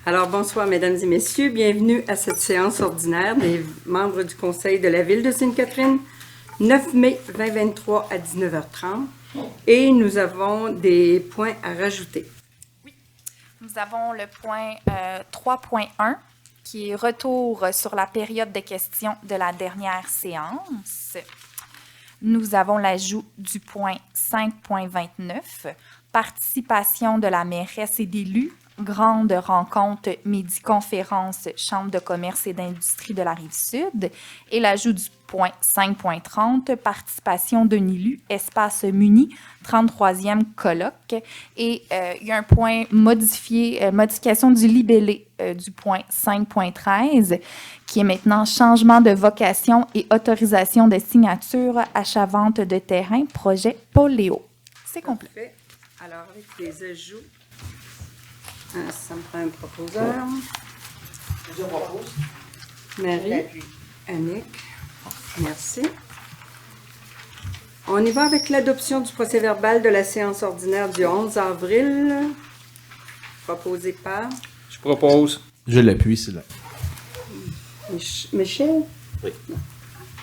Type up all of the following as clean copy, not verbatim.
Alors, bonsoir, mesdames et messieurs. Bienvenue à cette séance ordinaire des membres du Conseil de la Ville de Sainte-Catherine, 9 mai 2023 à 19h30. Et nous avons des points à rajouter. Oui, nous avons le point 3.1 qui est retour sur la période de questions de la dernière séance. Nous avons l'ajout du point 5.29, participation de la mairesse et d'élus, grande rencontre, midi-conférence, Chambre de commerce et d'industrie de la Rive-Sud, et l'ajout du point 5.30, participation d'un élu, espace muni, 33e colloque. Et il y a un point modification du libellé du point 5.13, qui est maintenant changement de vocation et autorisation de signature, achat-vente de terrain, projet Paul Léo. C'est complet. Parfait. Alors, avec les ajouts, ça me prend un proposeur. Je propose. Marie, Annick, merci. On y va avec l'adoption du procès-verbal de la séance ordinaire du 11 avril, proposé par Je propose. Je l'appuie, c'est là. Michel. Oui.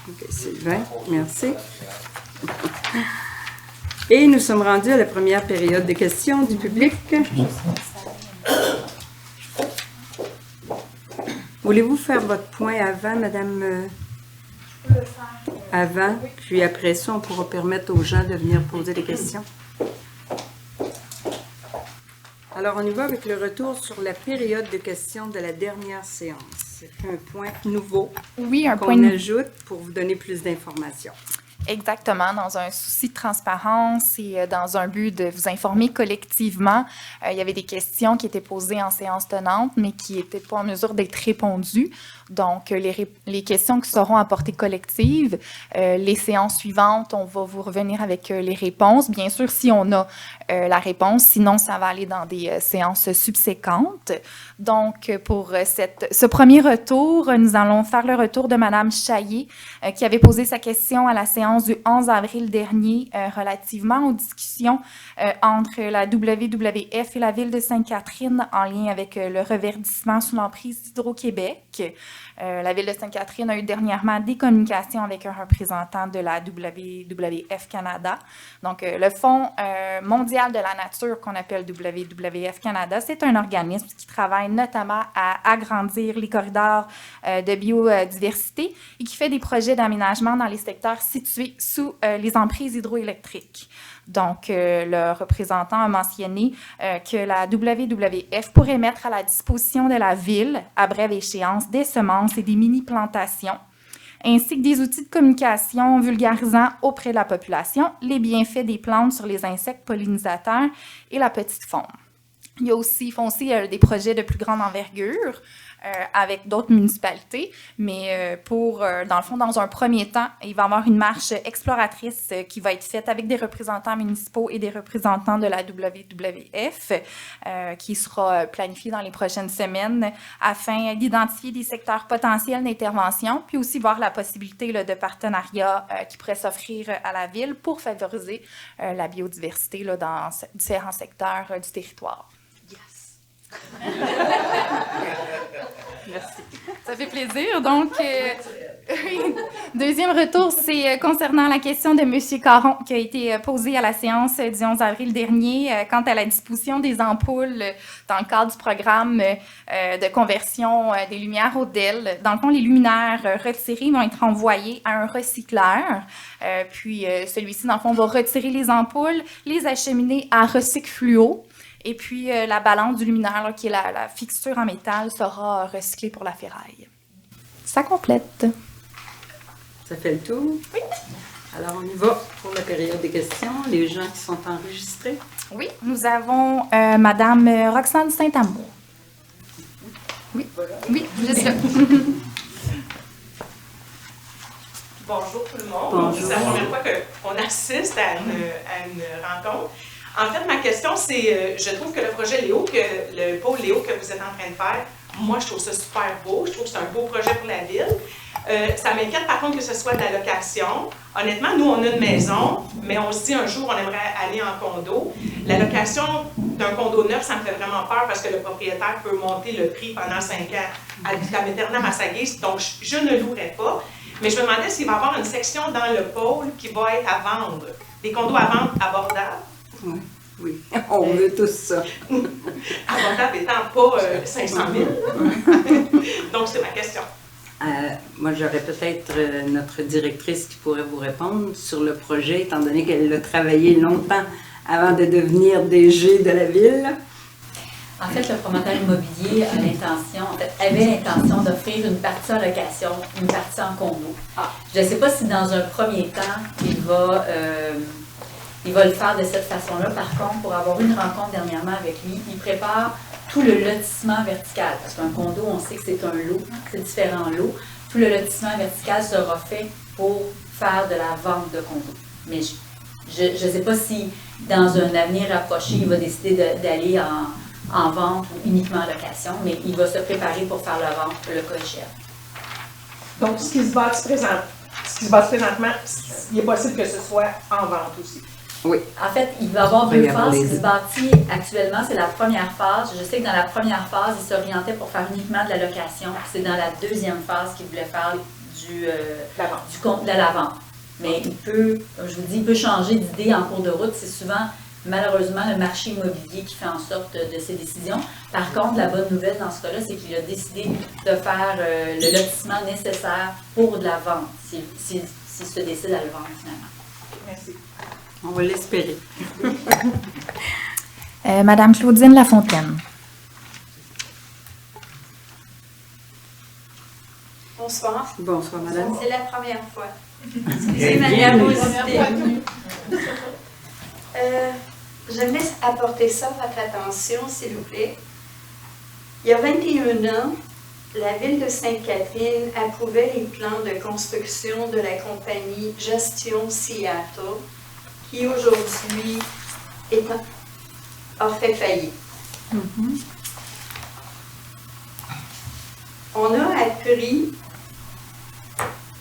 OK, Sylvain, merci. Et nous sommes rendus à la première période des questions du public. Voulez-vous faire votre point avant, Madame? Je peux le faire. Avant, puis après ça, on pourra permettre aux gens de venir poser des questions. Alors, on y va avec le retour sur la période de questions de la dernière séance. C'est un point nouveau Oui, un point qu'on nouveau. ajoute pour vous donner plus d'informations. Exactement, dans un souci de transparence et dans un but de vous informer collectivement. Il y avait des questions qui étaient posées en séance tenante, mais qui n'étaient pas en mesure d'être répondues. Donc, les questions qui seront à portée collective, les séances suivantes, on va vous revenir avec les réponses. Bien sûr, si on a la réponse, sinon ça va aller dans des séances subséquentes. Donc, pour ce premier retour, nous allons faire le retour de Mme Chaillé, qui avait posé sa question à la séance du 11 avril dernier relativement aux discussions entre la WWF et la Ville de Sainte-Catherine en lien avec le reverdissement sous l'emprise d'Hydro-Québec. La Ville de Sainte-Catherine a eu dernièrement des communications avec un représentant de la WWF Canada. Donc, le Fonds mondial de la nature qu'on appelle WWF Canada, c'est un organisme qui travaille notamment à agrandir les corridors de biodiversité et qui fait des projets d'aménagement dans les secteurs situés sous les emprises hydroélectriques. Donc, le représentant a mentionné que la WWF pourrait mettre à la disposition de la Ville, à brève échéance, des semences et des mini-plantations, ainsi que des outils de communication vulgarisant auprès de la population les bienfaits des plantes sur les insectes pollinisateurs et la petite faune. Ils font aussi des projets de plus grande envergure avec d'autres municipalités, mais dans le fond, dans un premier temps, il va y avoir une marche exploratrice qui va être faite avec des représentants municipaux et des représentants de la WWF qui sera planifiée dans les prochaines semaines afin d'identifier des secteurs potentiels d'intervention, puis aussi voir la possibilité de partenariat qui pourrait s'offrir à la Ville pour favoriser la biodiversité dans différents secteurs du territoire. Merci. Ça fait plaisir. Donc, deuxième retour, c'est concernant la question de M. Caron qui a été posée à la séance du 11 avril dernier quant à la disposition des ampoules dans le cadre du programme de conversion des lumières au DEL. Dans le fond, les luminaires retirés vont être envoyés à un recycleur. Puis, celui-ci, dans le fond, va retirer les ampoules, les acheminer à Recyc Fluo. Et puis, la balance du luminaire, là, qui est la fixture en métal, sera recyclée pour la ferraille. Ça complète. Ça fait le tour? Oui. Alors, on y va pour la période des questions. Les gens qui sont enregistrés. Oui, nous avons Madame Roxane Saint-Amour. Oui, oui, vous êtes là. Bonjour tout le monde. Bonjour. C'est la première fois qu'on assiste à une rencontre. En fait, ma question, c'est, je trouve que le projet Léo, le pôle Léo que vous êtes en train de faire, moi, je trouve ça super beau. Je trouve que c'est un beau projet pour la ville. Ça m'inquiète par contre que ce soit de la location. Honnêtement, nous, on a une maison, mais on se dit un jour, on aimerait aller en condo. La location d'un condo condo neuf, ça me fait vraiment peur parce que le propriétaire peut monter le prix pendant 5 ans ad vitam aeternam à sa guise. Donc, je ne louerai pas. Mais je me demandais s'il va y avoir une section dans le pôle qui va être à vendre. Des condos à vendre abordables. Oui, oui. On veut tous ça. Abordable étant pas 500 000. Donc, c'est ma question. Moi, j'aurais peut-être notre directrice qui pourrait vous répondre sur le projet, étant donné qu'elle a travaillé longtemps avant de devenir DG de la ville. En fait, le promoteur immobilier avait l'intention d'offrir une partie en location, une partie en condo. Je ne sais pas si dans un premier temps, il va le faire de cette façon-là. Par contre, pour avoir eu une rencontre dernièrement avec lui, il prépare tout le lotissement vertical. Parce qu'un condo, on sait que c'est un lot, c'est différents lots. Tout le lotissement vertical sera fait pour faire de la vente de condo. Mais je ne sais pas si, dans un avenir rapproché, il va décider d'aller en vente ou uniquement en location, mais il va se préparer pour faire la vente, le cas échéant. Donc, ce qui se bâtit présentement, il est possible que ce soit en vente aussi. Oui. En fait, il va y avoir deux phases. Ce qui se bâtit actuellement, c'est la première phase. Je sais que dans la première phase, il s'orientait pour faire uniquement de la location. C'est dans la deuxième phase qu'il voulait faire de la vente. Mais il peut, comme je vous dis, il peut changer d'idée en cours de route. C'est souvent, malheureusement, le marché immobilier qui fait en sorte de ces décisions. Par contre, la bonne nouvelle dans ce cas-là, c'est qu'il a décidé de faire le lotissement nécessaire pour de la vente, s'il se décide à le vendre finalement. Merci. On va l'espérer. Madame Claudine Lafontaine. Bonsoir. Bonsoir, madame. C'est la première fois. Excusez ma nervosité. J'aimerais apporter ça à votre attention, s'il vous plaît. Il y a 21 ans, la ville de Sainte-Catherine approuvait les plans de construction de la compagnie Gestion Seattle, qui aujourd'hui a fait faillite. On a appris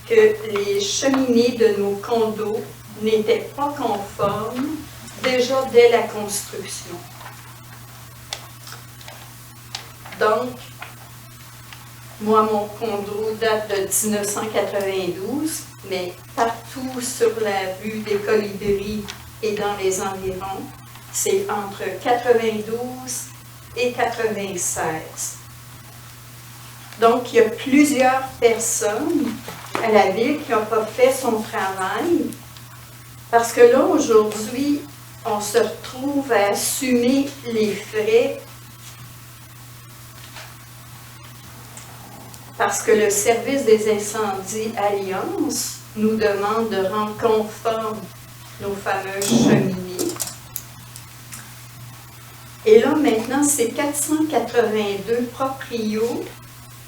que les cheminées de nos condos n'étaient pas conformes déjà dès la construction. Donc, moi, mon condo date de 1992, mais partout sur la rue des Colibris et dans les environs, c'est entre 92 et 96. Donc, il y a plusieurs personnes à la ville qui n'ont pas fait son travail, parce que là, aujourd'hui, on se retrouve à assumer les frais parce que le service des incendies Alliance nous demande de rendre conformes nos fameuses cheminées. Et là, maintenant, c'est 482 proprios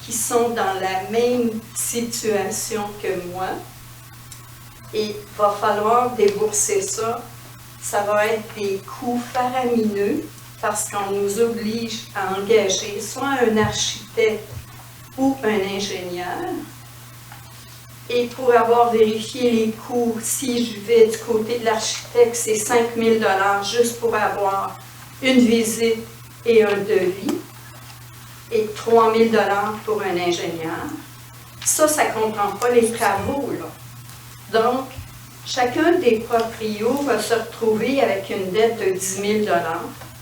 qui sont dans la même situation que moi. Et il va falloir débourser ça. Ça va être des coûts faramineux parce qu'on nous oblige à engager soit un architecte ou un ingénieur. Et pour avoir vérifié les coûts, si je vais du côté de l'architecte, c'est 5 000 $ juste pour avoir une visite et un devis, et 3 000 $ pour un ingénieur. Ça ne comprend pas les travaux, là. Donc, chacun des proprios va se retrouver avec une dette de 10 000 $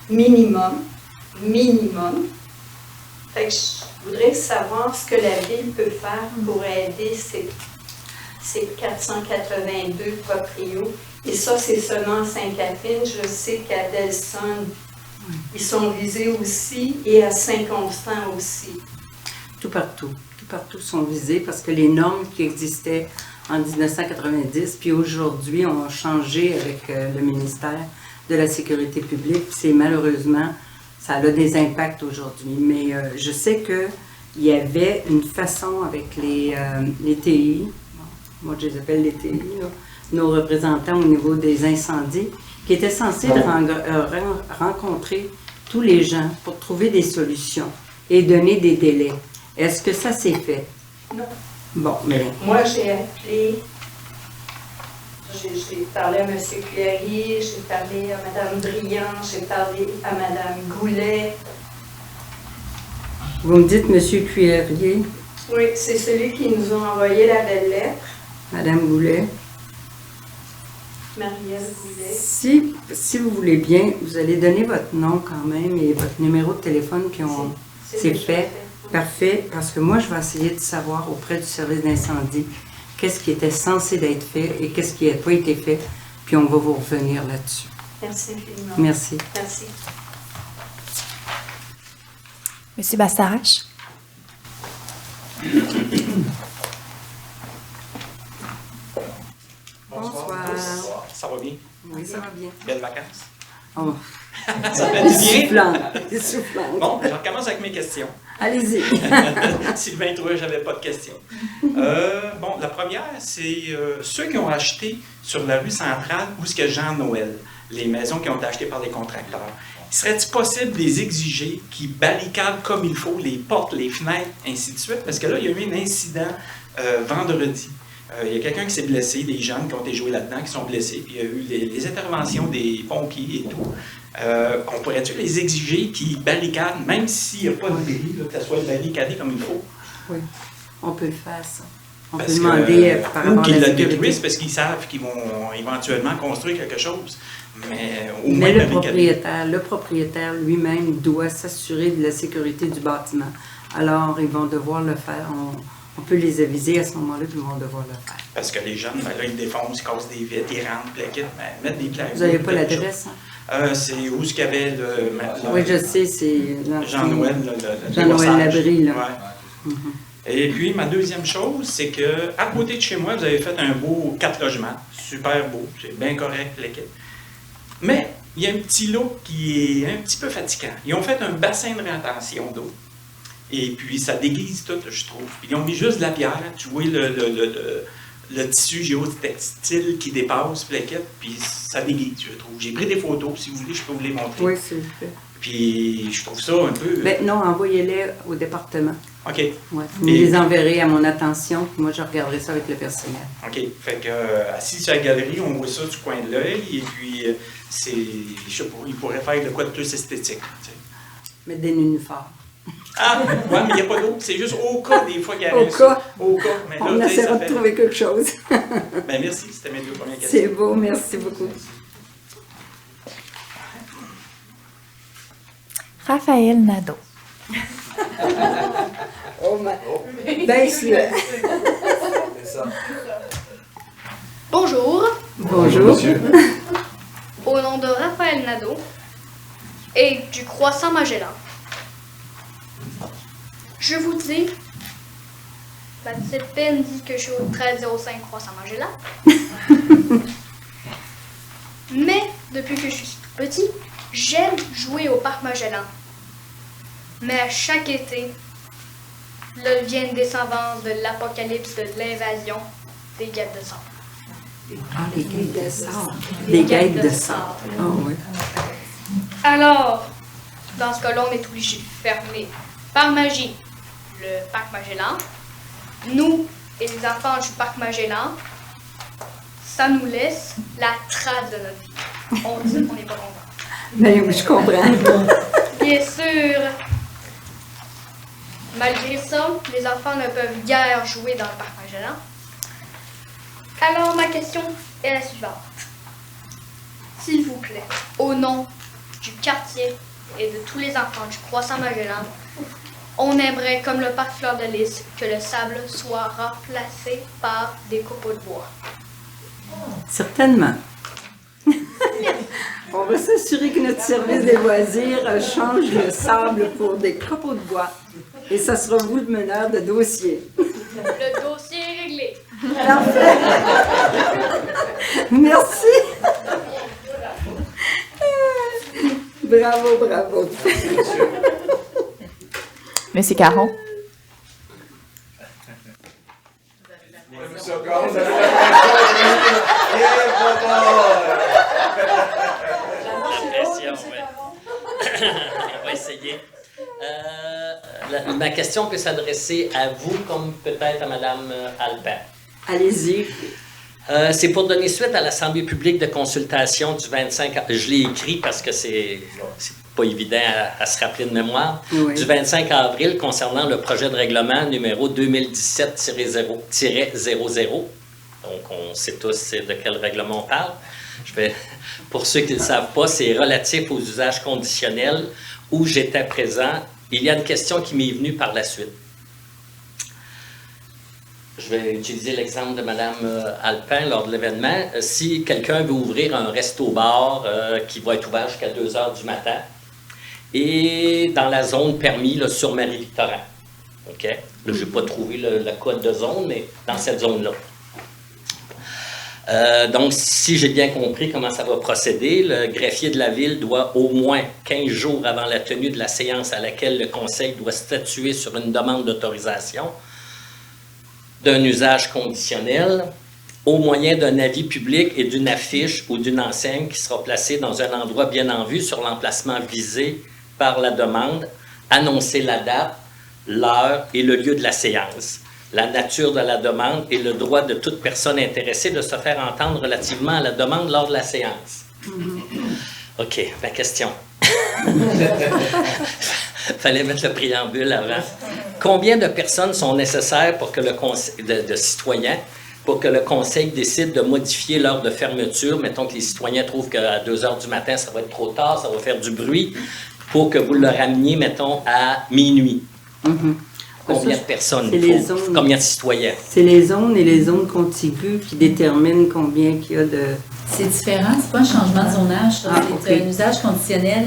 minimum. Fait que je voudrais savoir ce que la ville peut faire pour aider ces 482 proprios. Et ça, c'est seulement Sainte-Catherine. Je sais qu'à Delson, ils sont visés aussi, et à Saint-Constant aussi. Tout partout sont visés parce que les normes qui existaient en 1990, puis aujourd'hui, ont changé avec le ministère de la Sécurité publique. C'est malheureusement, ça a des impacts aujourd'hui. Mais je sais qu'il y avait une façon avec les TI, moi je les appelle les TI, là, nos représentants au niveau des incendies, qui étaient censés rencontrer tous les gens pour trouver des solutions et donner des délais. Est-ce que ça s'est fait? Non. Bon, mais... Moi, j'ai appelé J'ai parlé à M. Cléry, j'ai parlé à Mme Briand, j'ai parlé à Mme Goulet. Vous me dites M. Cuillerier, Oui, c'est celui qui nous a envoyé la belle lettre, Mme Goulet. Marielle Goulet. Si vous voulez bien, vous allez donner votre nom quand même et votre numéro de téléphone, puis c'est déjà fait. Parfait, parce que moi, je vais essayer de savoir auprès du service d'incendie qu'est-ce qui était censé d'être fait et qu'est-ce qui n'a pas été fait, puis on va vous revenir là-dessus. Merci infiniment. Merci. Merci. Monsieur Bastarache? Bonsoir. Ça va bien? Oui, ça va bien. Belles vacances? Oh, Ça fait du bien? soufflante, soufflante. Bon, je recommence avec mes questions. Allez-y. Sylvain trouvait que j'avais pas de questions. Bon, la première, c'est ceux qui ont acheté sur la rue centrale où est-ce que Jean-Noël, les maisons qui ont été achetées par les contracteurs. Serait-il possible de les exiger qu'ils barricadent comme il faut les portes, les fenêtres, ainsi de suite? Parce que là, il y a eu un incident vendredi. Il y a quelqu'un qui s'est blessé, des jeunes qui ont été joués là-dedans, qui sont blessés, puis il y a eu les interventions des pompiers et tout. On pourrait-tu les exiger qu'ils barricadent, même s'il n'y a pas de grille, là, que ça soit barricadé comme il faut? Oui, on peut le faire, ça. On peut Parce demander par ou rapport à qu'ils la le sécurité. détruisent parce qu'ils savent qu'ils vont éventuellement construire quelque chose. Mais au Mais moins barricader. le propriétaire lui-même doit s'assurer de la sécurité du bâtiment. Alors, ils vont devoir le faire. On peut les aviser à ce moment-là, puis ils vont devoir le faire. Parce que les jeunes, ben là, ils défoncent, ils cassent des vitres, ils rentrent, plaquettent, ben, mettre des plaques. Vous n'avez pas l'adresse, hein? C'est où ce qu'il y avait le Oui, je sais, c'est... Jean-Noël, Jean-Noël Labrie, là. Ouais. Et puis, ma deuxième chose, c'est que à côté de chez moi, vous avez fait un beau 4 logements. Super beau, c'est bien correct, l'équipe. Mais il y a un petit lot qui est un petit peu fatigant. Ils ont fait un bassin de rétention d'eau. Et puis, ça déguise tout, je trouve. Puis, ils ont mis juste de la pierre. Tu vois le tissu géotextile qui dépasse, plaquette, puis ça déguise, je trouve. J'ai pris des photos, si vous voulez, je peux vous les montrer. Oui, s'il vous plaît. Puis, je trouve ça un peu... Ben, non, envoyez-les au département. OK. Ouais. Vous Et- les enverrez à mon attention, puis moi, je regarderai ça avec le personnel. OK. Fait que, assis sur la galerie, on voit ça du coin de l'œil, et puis, c'est... Je sais pas, il pourrait faire de quoi de plus esthétique, tu sais. Mettre des nénuphars. Ah! Ouais, mais il n'y a pas d'eau. C'est juste au cas, des fois, qu'il y a Au cas. Au cas. Mais là, On tu sais, essaiera ça de fait... trouver quelque chose. Ben, merci. C'était mes deux premières questions. C'est beau, merci beaucoup. Raphaël Nadeau. Oh, ben, c'est... Bonjour, Bonjour. au nom de Raphaël Nadeau et du Croissant Magellan, je vous dis, la petite peine dit que je suis au 1305 Croissant Magellan, mais depuis que je suis tout petit, j'aime jouer au Parc Magellan. Mais à chaque été, là viennent des s'avances de l'apocalypse, de l'invasion des guêpes de sable. Ah, les guêpes de sable. Des guêpes de sable. Ah oui. Alors, dans ce cas-là, on est obligé de fermer par magie le Parc Magellan. Nous et les enfants du Parc Magellan, ça nous laisse la trace de notre vie. On dit qu'on n'est pas content. Ben oui, je comprends. Bien sûr, malgré ça, les enfants ne peuvent guère jouer dans le Parc Magellan. Alors, ma question est la suivante. S'il vous plaît, au nom du quartier et de tous les enfants du Croissant Magellan, on aimerait, comme le Parc Fleur de Lys, que le sable soit remplacé par des copeaux de bois. Certainement. On va s'assurer que notre service des loisirs change le sable pour des copeaux de bois. Et ça sera vous le meneur de dossier. Le dossier est réglé. Parfait. Merci. Bravo, bravo. Monsieur Caron. Question, ouais. On va essayer. Ma question peut s'adresser à vous comme peut-être à Mme Albert. Allez-y. C'est pour donner suite à l'Assemblée publique de consultation du 25... Je l'ai écrit parce que c'est pas évident à se rappeler de mémoire. Oui. Du 25 avril concernant le projet de règlement numéro 2017-00. Donc, on sait tous de quel règlement on parle. Pour ceux qui ne le savent pas, c'est relatif aux usages conditionnels où j'étais présent. Il y a une question qui m'est venue par la suite. Je vais utiliser l'exemple de Mme Alpin lors de l'événement. Si quelqu'un veut ouvrir un resto-bar qui va être ouvert jusqu'à 2 heures du matin et dans la zone permis là, sur Marie-Victorin, OK? Là, je n'ai pas trouvé le code de zone, mais dans cette zone-là. Donc, si j'ai bien compris comment ça va procéder, le greffier de la Ville doit au moins 15 jours avant la tenue de la séance à laquelle le Conseil doit statuer sur une demande d'autorisation d'un usage conditionnel au moyen d'un avis public et d'une affiche ou d'une enseigne qui sera placée dans un endroit bien en vue sur l'emplacement visé par la demande, annoncer la date, l'heure et le lieu de la séance, la nature de la demande et le droit de toute personne intéressée de se faire entendre relativement à la demande lors de la séance. OK, ma question. Fallait mettre le préambule avant. Combien de personnes sont nécessaires pour que le conseil de citoyens pour que le conseil décide de modifier l'heure de fermeture? Mettons que les citoyens trouvent qu'à 2 heures du matin, ça va être trop tard, ça va faire du bruit, pour que vous le rameniez, mettons, à minuit. Combien de personnes il faut? Combien de citoyens? C'est les zones et les zones contiguës qui déterminent combien qu'il y a de... C'est différent, c'est pas un changement de zonage, c'est un usage conditionnel.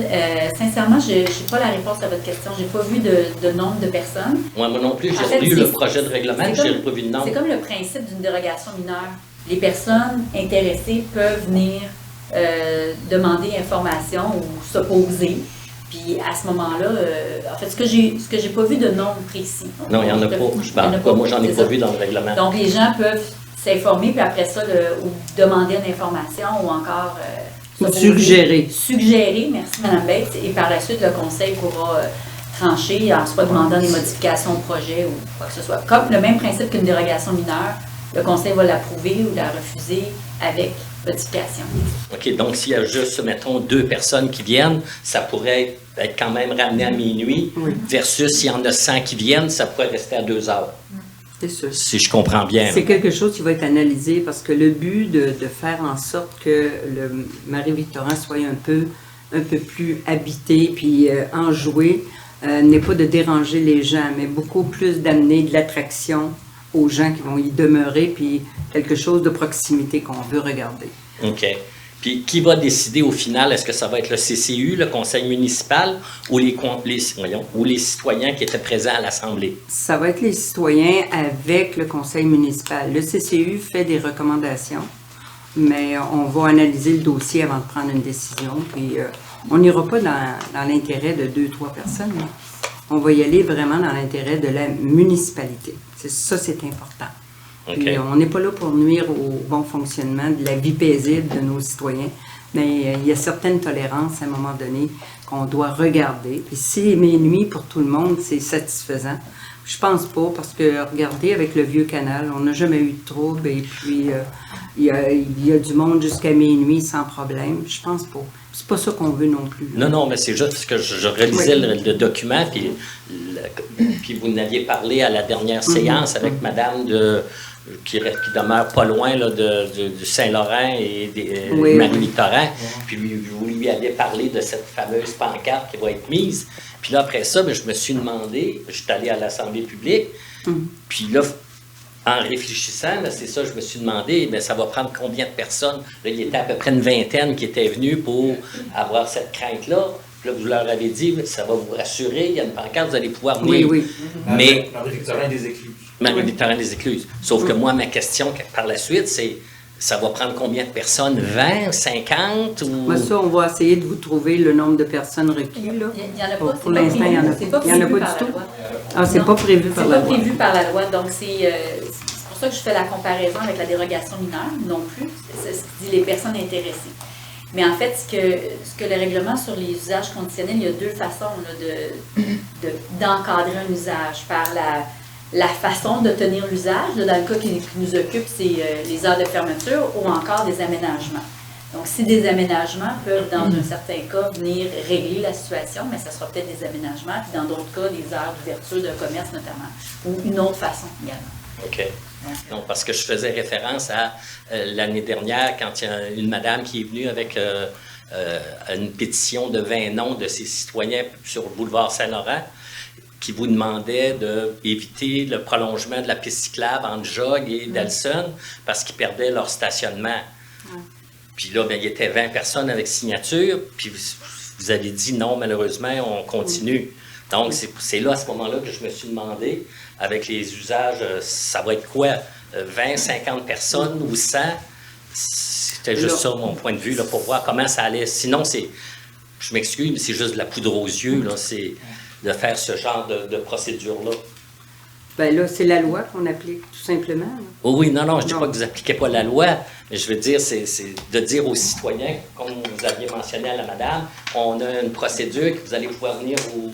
Sincèrement, je n'ai pas la réponse à votre question. J'ai pas vu de nombre de personnes. Moi non plus, j'ai lu le projet de règlement, je n'ai pas vu de nombre. C'est comme le principe d'une dérogation mineure. Les personnes intéressées peuvent venir demander information ou s'opposer. Puis à ce moment-là, en fait, ce que j'ai pas vu de nombre précis. Non, il n'y en a pas. Je parle pas. Moi, j'en ai pas vu dans le règlement. Donc, les gens peuvent s'informer, puis après ça, ou demander une information ou encore... suggérer. Suggérer, merci Mme Bates. Et par la suite, le Conseil pourra trancher en soit demandant des modifications au projet ou quoi que ce soit. Comme le même principe qu'une dérogation mineure, le Conseil va l'approuver ou la refuser avec modification. OK, donc s'il y a juste, mettons, 2 personnes qui viennent, ça pourrait être quand même ramené à minuit, versus s'il y en a 100 qui viennent, ça pourrait rester à 2 heures. C'est sûr. Si je comprends bien. C'est quelque chose qui va être analysé parce que le but de faire en sorte que le Marie-Victorin soit un peu plus habité puis enjoué n'est pas de déranger les gens, mais beaucoup plus d'amener de l'attraction aux gens qui vont y demeurer puis quelque chose de proximité qu'on veut regarder. OK. Puis, qui va décider au final? Est-ce que ça va être le CCU, le conseil municipal, ou les citoyens qui étaient présents à l'Assemblée? Ça va être les citoyens avec le conseil municipal. Le CCU fait des recommandations, mais on va analyser le dossier avant de prendre une décision. Puis, on n'ira pas dans l'intérêt de 2-3 personnes. Hein. On va y aller vraiment dans l'intérêt de la municipalité. Ça, c'est important. Okay. Puis, on n'est pas là pour nuire au bon fonctionnement de la vie paisible de nos citoyens, mais il y a certaines tolérances à un moment donné qu'on doit regarder. Puis si minuit pour tout le monde, c'est satisfaisant. Je pense pas, parce que regardez, avec le vieux canal, on n'a jamais eu de trouble et puis il y a du monde jusqu'à minuit sans problème. Je pense pas. C'est pas ça qu'on veut non plus. Là. Non, mais c'est juste parce que je relisais le document, puis vous n'aviez parlé à la dernière séance avec madame qui demeure pas loin là, du Saint-Laurent et Marie-Victorin. Puis vous lui avez parlé de cette fameuse pancarte qui va être mise. Puis là, après ça, je me suis demandé, je suis allé à l'Assemblée publique, puis là, en réfléchissant, c'est ça, je me suis demandé, ça va prendre combien de personnes? Là, il y était à peu près une vingtaine qui étaient venus pour avoir cette crainte-là. Puis là, vous leur avez dit, ça va vous rassurer, il y a une pancarte, vous allez pouvoir venir. Oui. Mais Marie-Victorin des Écluses. Marie-Victorin des Écluses. Sauf que moi, ma question par la suite, c'est, ça va prendre combien de personnes? 20, 50? Ou... Moi, ça, on va essayer de vous trouver le nombre de personnes requis. Là. Il n'y en a pas. Pour l'instant, il n'y en a pas. Il n'y en a pas du tout. Ah, c'est pas prévu par la loi. C'est pas prévu par la loi. Donc, c'est pour ça que je fais la comparaison avec la dérogation mineure, non plus. C'est ce qui dit les personnes intéressées. Mais en fait, ce que le règlement sur les usages conditionnels, il y a 2 façons là, d'encadrer un usage. Par la façon de tenir l'usage. Là, dans le cas qui nous occupe, c'est les heures de fermeture ou encore des aménagements. Donc, si des aménagements peuvent, dans un certain cas, venir régler la situation, mais ça sera peut-être des aménagements, puis dans d'autres cas, des heures d'ouverture de commerce notamment, ou une autre façon également. OK. Non, parce que je faisais référence à l'année dernière, quand il y a une madame qui est venue avec une pétition de 20 noms de ses citoyens sur le boulevard Saint-Laurent, qui vous demandait d'éviter le prolongement de la piste cyclable entre Jog et Delson parce qu'ils perdaient leur stationnement. Puis là, bien, il y était 20 personnes avec signature, puis vous avez dit non, malheureusement, on continue. Donc, c'est là, à ce moment-là, que je me suis demandé, avec les usages, ça va être quoi? 20, 50 personnes ou 100? C'était juste ça, mon point de vue, là, pour voir comment ça allait. Sinon, je m'excuse, mais c'est juste de la poudre aux yeux, là, c'est de faire ce genre de procédure-là. Bien là, c'est la loi qu'on applique, tout simplement. Là. Oh oui, non, je ne dis pas que vous n'appliquez pas la loi, mais je veux dire, c'est de dire aux citoyens, comme vous aviez mentionné à la madame, on a une procédure que vous allez pouvoir venir vous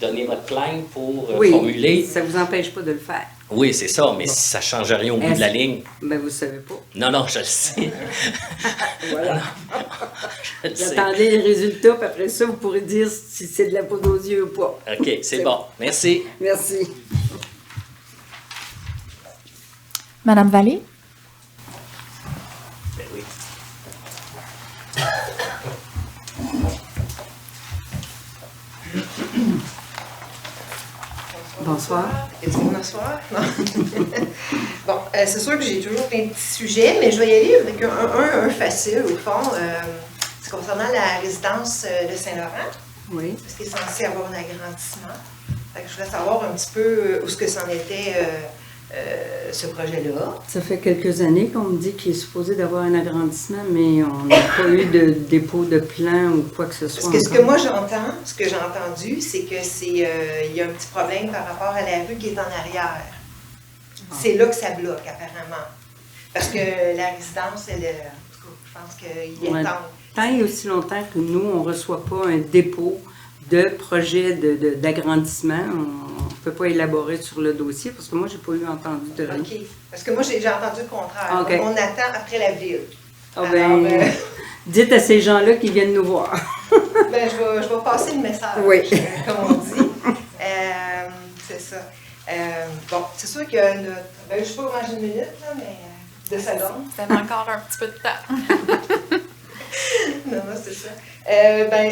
donner votre plainte pour formuler. Ça ne vous empêche pas de le faire. Oui, c'est ça, mais si ça ne change rien au bout de la ligne. Ben vous ne savez pas. Non, je le sais. Voilà. Vous attendez les résultats, puis après ça, vous pourrez dire si c'est de la poudre aux yeux ou pas. OK, c'est bon. Merci. Merci. Madame Vallée? Ben oui. Bonsoir. Bonsoir. Bon, c'est sûr que j'ai toujours plein de petits sujets, mais je vais y aller avec un facile, au fond. C'est concernant la résidence de Saint-Laurent. Oui. Parce qu'il est censé avoir un agrandissement. Fait que je voulais savoir un petit peu où ce que c'en était ce projet-là. Ça fait quelques années qu'on me dit qu'il est supposé d'avoir un agrandissement, mais on n'a pas eu de dépôt de plan ou quoi que ce soit. Parce que ce que moi j'entends, ce que j'ai entendu, c'est que il y a un petit problème par rapport à la rue qui est en arrière. C'est là que ça bloque, apparemment. Parce que la résidence, elle, en tout cas, je pense qu'il est temps. Tant et aussi longtemps que nous, on ne reçoit pas un dépôt de projet d'agrandissement, on ne peut pas élaborer sur le dossier parce que moi, je n'ai pas eu entendu de rien. OK. Parce que moi, j'ai entendu le contraire. Okay. On attend après la ville. Dites à ces gens-là qu'ils viennent nous voir. Je vais passer le message, comme on dit. C'est ça. Bon, c'est sûr que notre... je ne sais pas comment j'ai une minute, là, mais 2 secondes. Ça donne encore un petit peu de temps. Non, c'est ça.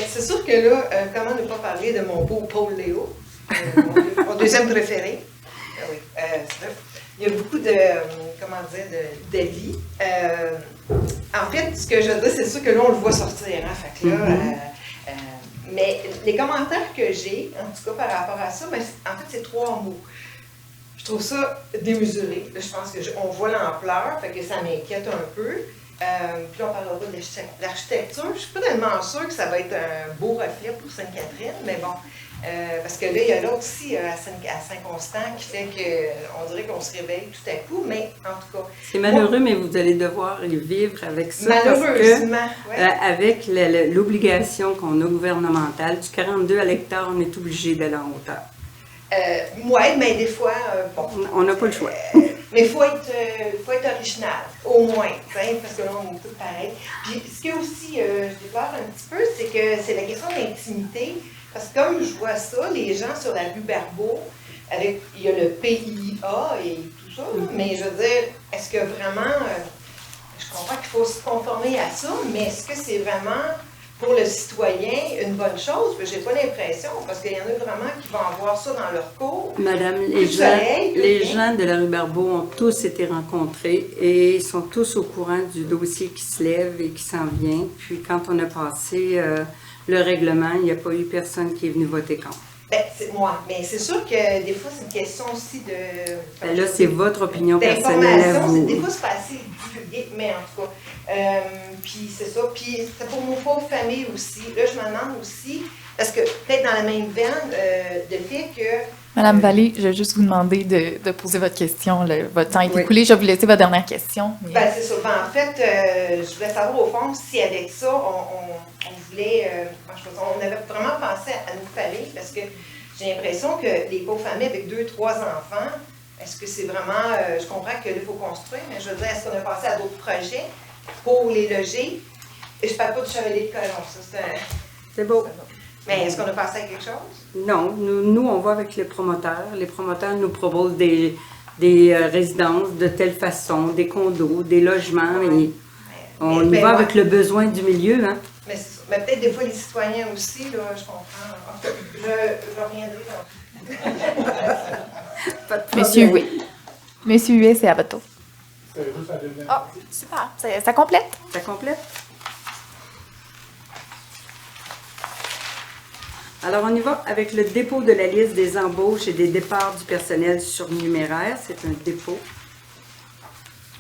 C'est sûr que là, comment ne pas parler de mon beau Paul Léo, mon deuxième préféré. Oui, c'est vrai. Il y a beaucoup de, d'avis. En fait, ce que je veux dire, c'est sûr que là, on le voit sortir, hein, fait que là, mais les commentaires que j'ai, en tout cas par rapport à ça, en fait, c'est 3 mots. Je trouve ça démesuré. Là, je pense qu'on voit l'ampleur, fait que ça m'inquiète un peu. Puis là, on parlera de l'architecture. Je ne suis pas tellement sûre que ça va être un beau reflet pour Sainte-Catherine, mais bon, parce que là, il y a l'autre aussi à Saint-Constant qui fait qu'on dirait qu'on se réveille tout à coup, mais en tout cas... C'est malheureux, mais vous allez devoir vivre avec ça. Malheureusement, parce que, avec l'obligation qu'on a gouvernementale, du 42 à l'hectare, on est obligé d'aller en hauteur. Oui, mais des fois, bon... On n'a pas le choix. Mais il faut être original, au moins, parce que là, on est tous pareils. Puis, ce qui aussi, je déplore un petit peu, c'est que c'est la question d'intimité. Parce que comme je vois ça, les gens sur la rue Barbeau, il y a le PIA et tout ça, mais je veux dire, est-ce que vraiment, je comprends qu'il faut se conformer à ça, mais est-ce que c'est vraiment pour le citoyen une bonne chose? Je n'ai pas l'impression, parce qu'il y en a vraiment qui vont avoir ça dans leur cours. Madame, les gens de la rue Barbeau ont tous été rencontrés et sont tous au courant du dossier qui se lève et qui s'en vient. Puis quand on a passé le règlement, il n'y a pas eu personne qui est venu voter contre. C'est moi, mais c'est sûr que des fois, c'est une question aussi de... Là, c'est votre opinion personnelle à vous. Des fois, c'est pas assez divulgué, mais en tout cas. Puis c'est ça. Puis c'est pour nos pauvres familles aussi. Là, je me demande aussi, parce que peut-être dans la même veine, de fait que... Madame Vallée, je vais juste vous demander de poser votre question. Votre temps est écoulé. Je vais vous laisser votre dernière question. Mais... c'est ça. En fait, je voulais savoir au fond si avec ça, on voulait... on avait vraiment pensé à nos familles parce que j'ai l'impression que les pauvres familles avec 2, 3 enfants, est-ce que c'est vraiment, je comprends qu'il faut construire, mais je veux dire, est-ce qu'on a passé à d'autres projets pour les loger? Et je ne parle pas du chevalier de colon, ça C'est beau. Mais est-ce qu'on a passé à quelque chose? Non, nous, on va avec les promoteurs. Les promoteurs nous proposent des résidences de telle façon, des condos, des logements. Et on y va avec le besoin du milieu. Hein? Mais peut-être des fois les citoyens aussi, là, je comprends. En tout cas, je reviendrai. Pas de problème. Monsieur Huet. Monsieur Huet, c'est à votre tour. C'est juste la deuxième Ah, super. Ça complète. Ça complète? Alors, on y va avec le dépôt de la liste des embauches et des départs du personnel surnuméraire. C'est un dépôt.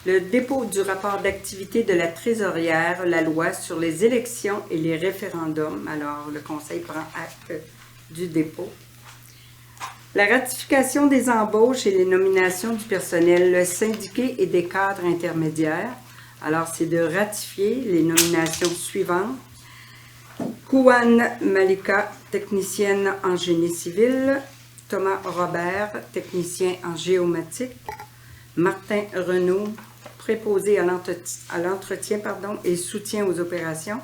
Le dépôt du rapport d'activité de la trésorière, la loi sur les élections et les référendums. Alors, le Conseil prend acte du dépôt. La ratification des embauches et les nominations du personnel syndiqué et des cadres intermédiaires. Alors, c'est de ratifier les nominations suivantes. Kouane Malika, technicienne en génie civil. Thomas Robert, technicien en géomatique. Martin Renaud, préposé à l'entretien et soutien aux opérations.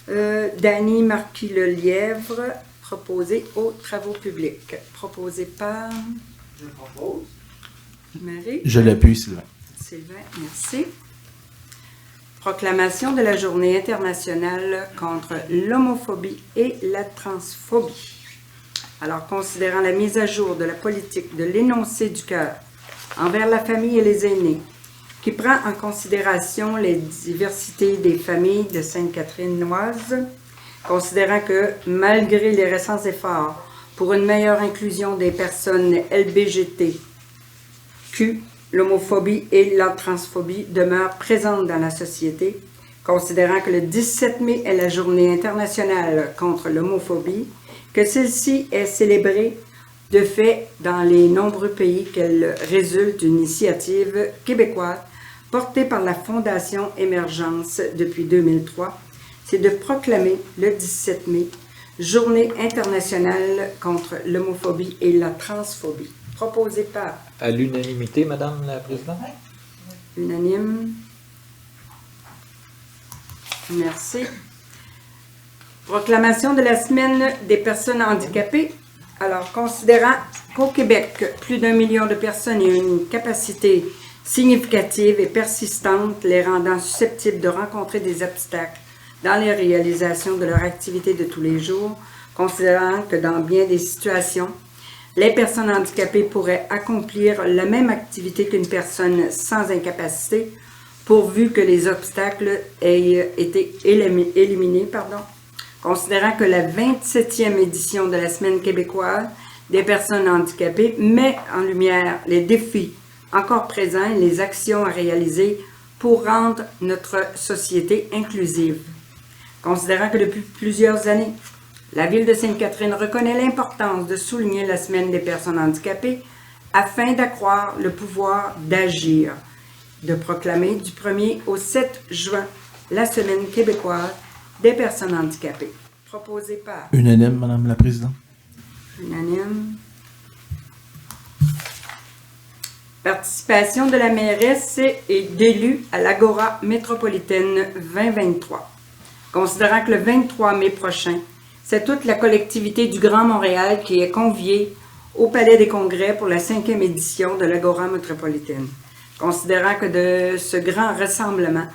Danny Marquis-Lelièvre, proposé aux travaux publics. Proposé par... Je propose. Marie. Je l'appuie, Sylvain. Sylvain, merci. Proclamation de la Journée internationale contre l'homophobie et la transphobie. Alors, considérant la mise à jour de la politique de l'énoncé du cœur envers la famille et les aînés, qui prend en considération les diversités des familles de Sainte-Catherine-Noise, considérant que, malgré les récents efforts pour une meilleure inclusion des personnes LBGTQ, l'homophobie et la transphobie demeurent présentes dans la société, considérant que le 17 mai est la Journée internationale contre l'homophobie, que celle-ci est célébrée de fait dans les nombreux pays qu'elle résulte d'une initiative québécoise portée par la Fondation Émergence depuis 2003, c'est de proclamer le 17 mai Journée internationale contre l'homophobie et la transphobie. Proposé par... À l'unanimité, Madame la Présidente? Unanime. Merci. Proclamation de la Semaine des personnes handicapées. Alors, considérant qu'au Québec, plus d'1 million de personnes ont une capacité significative et persistante, les rendant susceptibles de rencontrer des obstacles dans les réalisations de leur activité de tous les jours, considérant que dans bien des situations, les personnes handicapées pourraient accomplir la même activité qu'une personne sans incapacité, pourvu que les obstacles aient été éliminés, considérant que la 27e édition de la Semaine québécoise des personnes handicapées met en lumière les défis encore présents et les actions à réaliser pour rendre notre société inclusive. Considérant que depuis plusieurs années, la Ville de Sainte-Catherine reconnaît l'importance de souligner la Semaine des personnes handicapées afin d'accroître le pouvoir d'agir, de proclamer du 1er au 7 juin la Semaine québécoise des personnes handicapées. Proposé par... Unanime, Madame la Présidente. Unanime. Participation de la mairesse et d'élus à l'Agora métropolitaine 2023. Considérant que le 23 mai prochain, c'est toute la collectivité du Grand Montréal qui est conviée au Palais des Congrès pour la 5e édition de l'Agora métropolitaine. Considérant que ce grand rassemblement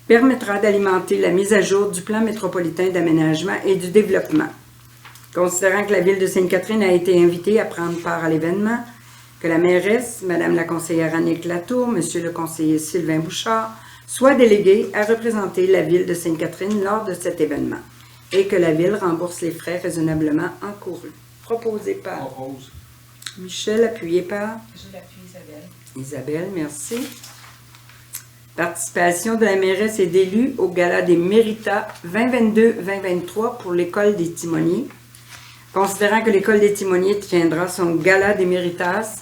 permettra d'alimenter la mise à jour du plan métropolitain d'aménagement et du développement. Considérant que la Ville de Sainte-Catherine a été invitée à prendre part à l'événement, que la mairesse, Madame la conseillère Annick Latour, Monsieur le conseiller Sylvain Bouchard, soient délégués à représenter la Ville de Sainte-Catherine lors de cet événement et que la Ville rembourse les frais raisonnablement encourus. Proposé par Michel, appuyé par Je l'appuie, Isabelle. Isabelle, merci. Participation de la mairesse et d'élus au Gala des Méritas 2022-2023 pour l'École des Timoniers. Considérant que l'École des Timoniers tiendra son Gala des Méritas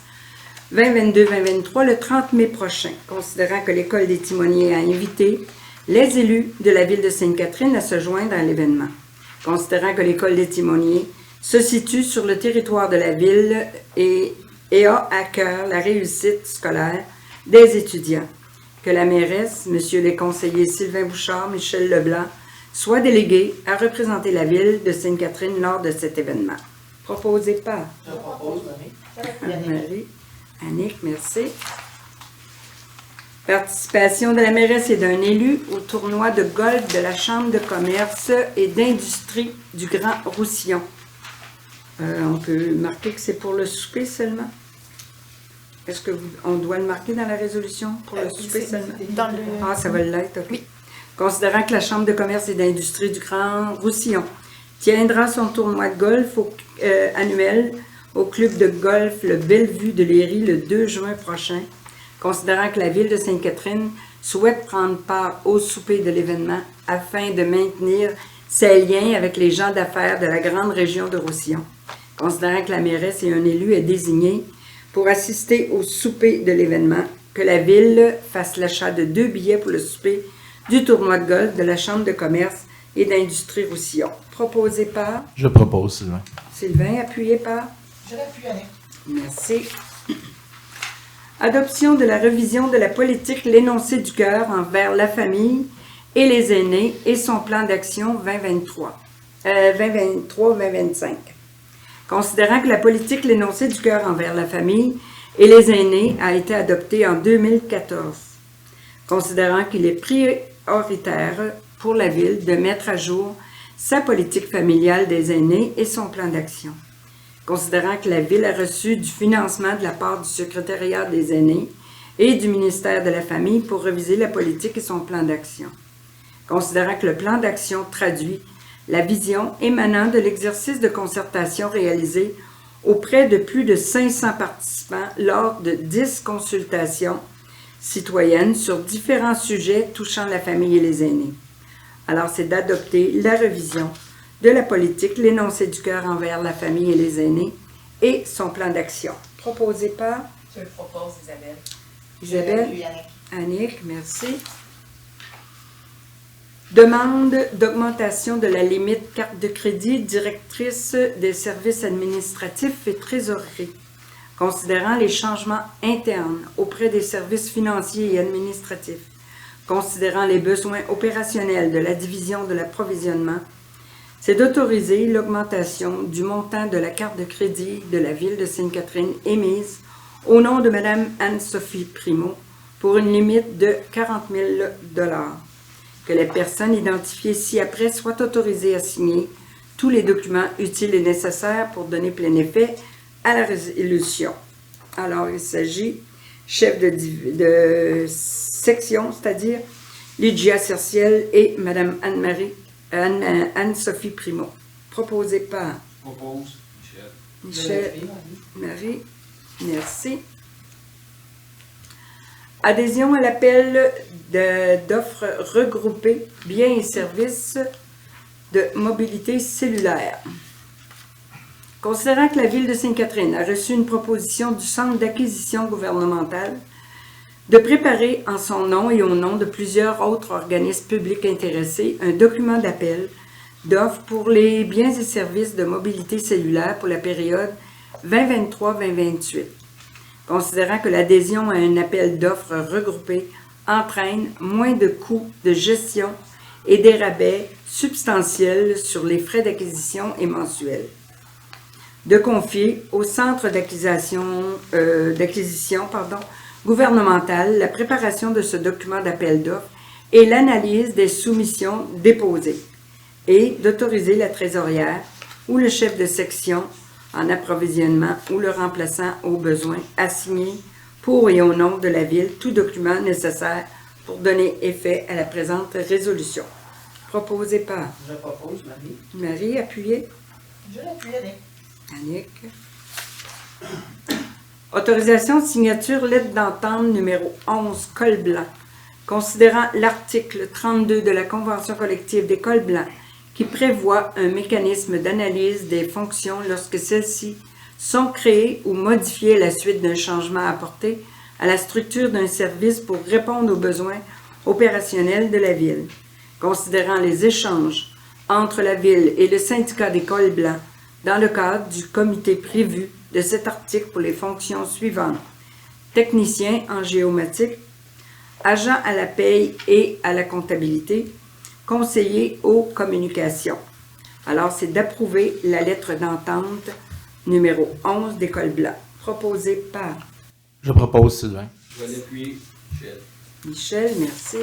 2022-2023 le 30 mai prochain. Considérant que l'École des Timoniers a invité les élus de la Ville de Sainte-Catherine à se joindre à l'événement. Considérant que l'École des Timoniers se situe sur le territoire de la ville et a à cœur la réussite scolaire des étudiants. Que la mairesse, Monsieur les conseillers Sylvain Bouchard, Michel Leblanc, soient délégués à représenter la ville de Sainte-Catherine lors de cet événement. Proposé par Je propose, Marie. Anne-Marie. Annick, merci. Participation de la mairesse et d'un élu au tournoi de golf de la Chambre de commerce et d'industrie du Grand Roussillon. On peut marquer que c'est pour le souper seulement? Est-ce qu'on doit le marquer dans la résolution pour le souper seulement? Dans le... Ah, ça va l'être, OK. Oui. Considérant que la Chambre de commerce et d'industrie du Grand Roussillon tiendra son tournoi de golf annuel au club de golf Le Bellevue de Léry le 2 juin prochain, considérant que la ville de Sainte-Catherine souhaite prendre part au souper de l'événement afin de maintenir ses liens avec les gens d'affaires de la grande région de Roussillon, considérant que la mairesse et un élu est désigné pour assister au souper de l'événement, que la ville fasse l'achat de 2 billets pour le souper du tournoi de golf de la Chambre de commerce et d'industrie Roussillon. Proposé par Je propose, Sylvain. Sylvain, appuyé par Je l'appuie, Annick. Merci. Adoption de la révision de la politique L'énoncé du cœur envers la famille et les aînés et son plan d'action 2023-2025. Considérant que la politique L'énoncé du cœur envers la famille et les aînés a été adoptée en 2014. Considérant qu'il est prioritaire pour la Ville de mettre à jour sa politique familiale des aînés et son plan d'action. Considérant que la Ville a reçu du financement de la part du Secrétariat des aînés et du ministère de la Famille pour réviser la politique et son plan d'action. Considérant que le plan d'action traduit la vision émanant de l'exercice de concertation réalisé auprès de plus de 500 participants lors de 10 consultations citoyennes sur différents sujets touchant la famille et les aînés. Alors, c'est d'adopter la révision de la politique, l'énoncé du cœur envers la famille et les aînés et son plan d'action. Proposé par Je le propose, Isabelle. Isabelle. Je l'appuie, Annick. Annick, merci. Demande d'augmentation de la limite carte de crédit directrice des services administratifs et trésorerie. Considérant les changements internes auprès des services financiers et administratifs, considérant les besoins opérationnels de la division de l'approvisionnement, c'est d'autoriser l'augmentation du montant de la carte de crédit de la Ville de Sainte-Catherine émise au nom de Mme Anne-Sophie Primo pour une limite de 40 000 $. Que les personnes identifiées ci-après soient autorisées à signer tous les documents utiles et nécessaires pour donner plein effet à la résolution. Alors, il s'agit chef de section, c'est-à-dire Lydia Cerciel et Mme Anne-Sophie Primo. Proposé par Propose, Michel. Michel, Marie, merci. Adhésion à l'appel d'offres regroupées, biens et services de mobilité cellulaire. Considérant que la Ville de Sainte-Catherine a reçu une proposition du Centre d'acquisition gouvernementale de préparer en son nom et au nom de plusieurs autres organismes publics intéressés un document d'appel d'offres pour les biens et services de mobilité cellulaire pour la période 2023-2028. Considérant que l'adhésion à un appel d'offres regroupé entraîne moins de coûts de gestion et des rabais substantiels sur les frais d'acquisition et mensuels. De confier au Centre d'acquisition gouvernementale la préparation de ce document d'appel d'offres et l'analyse des soumissions déposées et d'autoriser la trésorière ou le chef de section en approvisionnement ou le remplaçant au besoin à signer pour et au nom de la Ville tout document nécessaire pour donner effet à la présente résolution. Proposé par Je propose, Marie. Marie, appuyée. Je l'appuie, Annick. Annick. Autorisation de signature lettre d'entente numéro 11, Col Blanc. Considérant l'article 32 de la Convention collective des Cols Blancs qui prévoit un mécanisme d'analyse des fonctions lorsque celles-ci sont créées ou modifiées à la suite d'un changement apporté à la structure d'un service pour répondre aux besoins opérationnels de la Ville. Considérant les échanges entre la Ville et le syndicat des Cols Blancs dans le cadre du comité prévu de cet article pour les fonctions suivantes. Technicien en géomatique, agent à la paye et à la comptabilité, conseiller aux communications. Alors, c'est d'approuver la lettre d'entente numéro 11 d'École Blanc, proposée par Je propose Sylvain. Je vais l'appuyer. Michel. Michel, merci.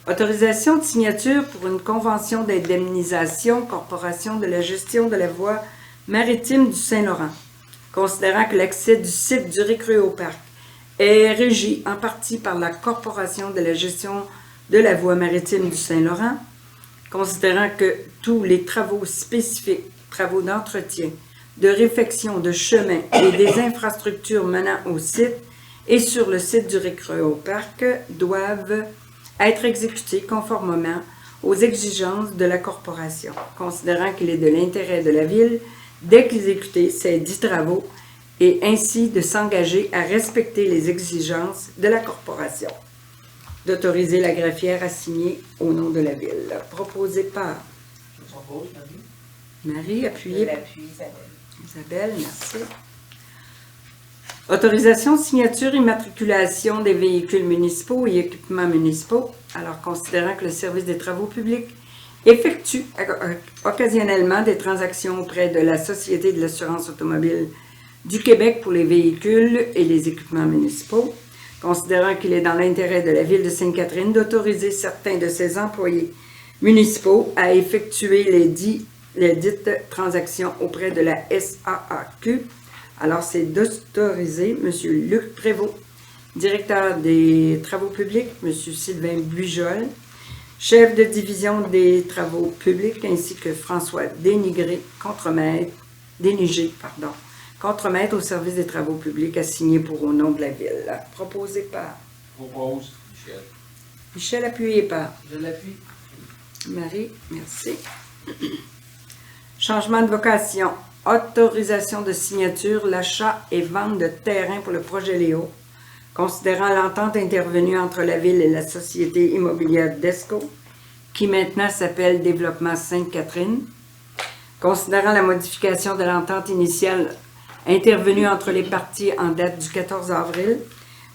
Autorisation de signature pour une convention d'indemnisation Corporation de la gestion de la voie maritime du Saint-Laurent. Considérant que l'accès du site du Récréoparc est régi en partie par la Corporation de la gestion de la voie maritime du Saint-Laurent, considérant que tous les travaux spécifiques, travaux d'entretien, de réfection de chemin et des infrastructures menant au site et sur le site du Récréoparc doivent être exécutés conformément aux exigences de la Corporation, considérant qu'il est de l'intérêt de la Ville d'exécuter ces 10 travaux et ainsi de s'engager à respecter les exigences de la Corporation. D'autoriser la greffière à signer au nom de la Ville. Proposé par Je propose, Marie. Marie, appuyée par L'appui, Isabelle. Isabelle, merci. Autorisation de signature immatriculation des véhicules municipaux et équipements municipaux. Alors, considérant que le service des travaux publics effectue occasionnellement des transactions auprès de la Société de l'assurance automobile du Québec pour les véhicules et les équipements municipaux, considérant qu'il est dans l'intérêt de la Ville de Sainte-Catherine d'autoriser certains de ses employés municipaux à effectuer les dites transactions auprès de la SAAQ. Alors, c'est d'autoriser M. Luc Prévost, directeur des travaux publics, M. Sylvain Bujol, chef de division des travaux publics, ainsi que François Dénigré, contremaître au service des travaux publics assigné pour au nom de la Ville. Proposé par Propose, Michel. Michel, appuyé par Je l'appuie. Marie, merci. Changement de vocation. Autorisation de signature, l'achat et vente de terrain pour le projet Léo. Considérant l'entente intervenue entre la Ville et la Société immobilière DESCO, qui maintenant s'appelle Développement Sainte-Catherine. Considérant la modification de l'entente initiale intervenue entre les parties en date du 14 avril.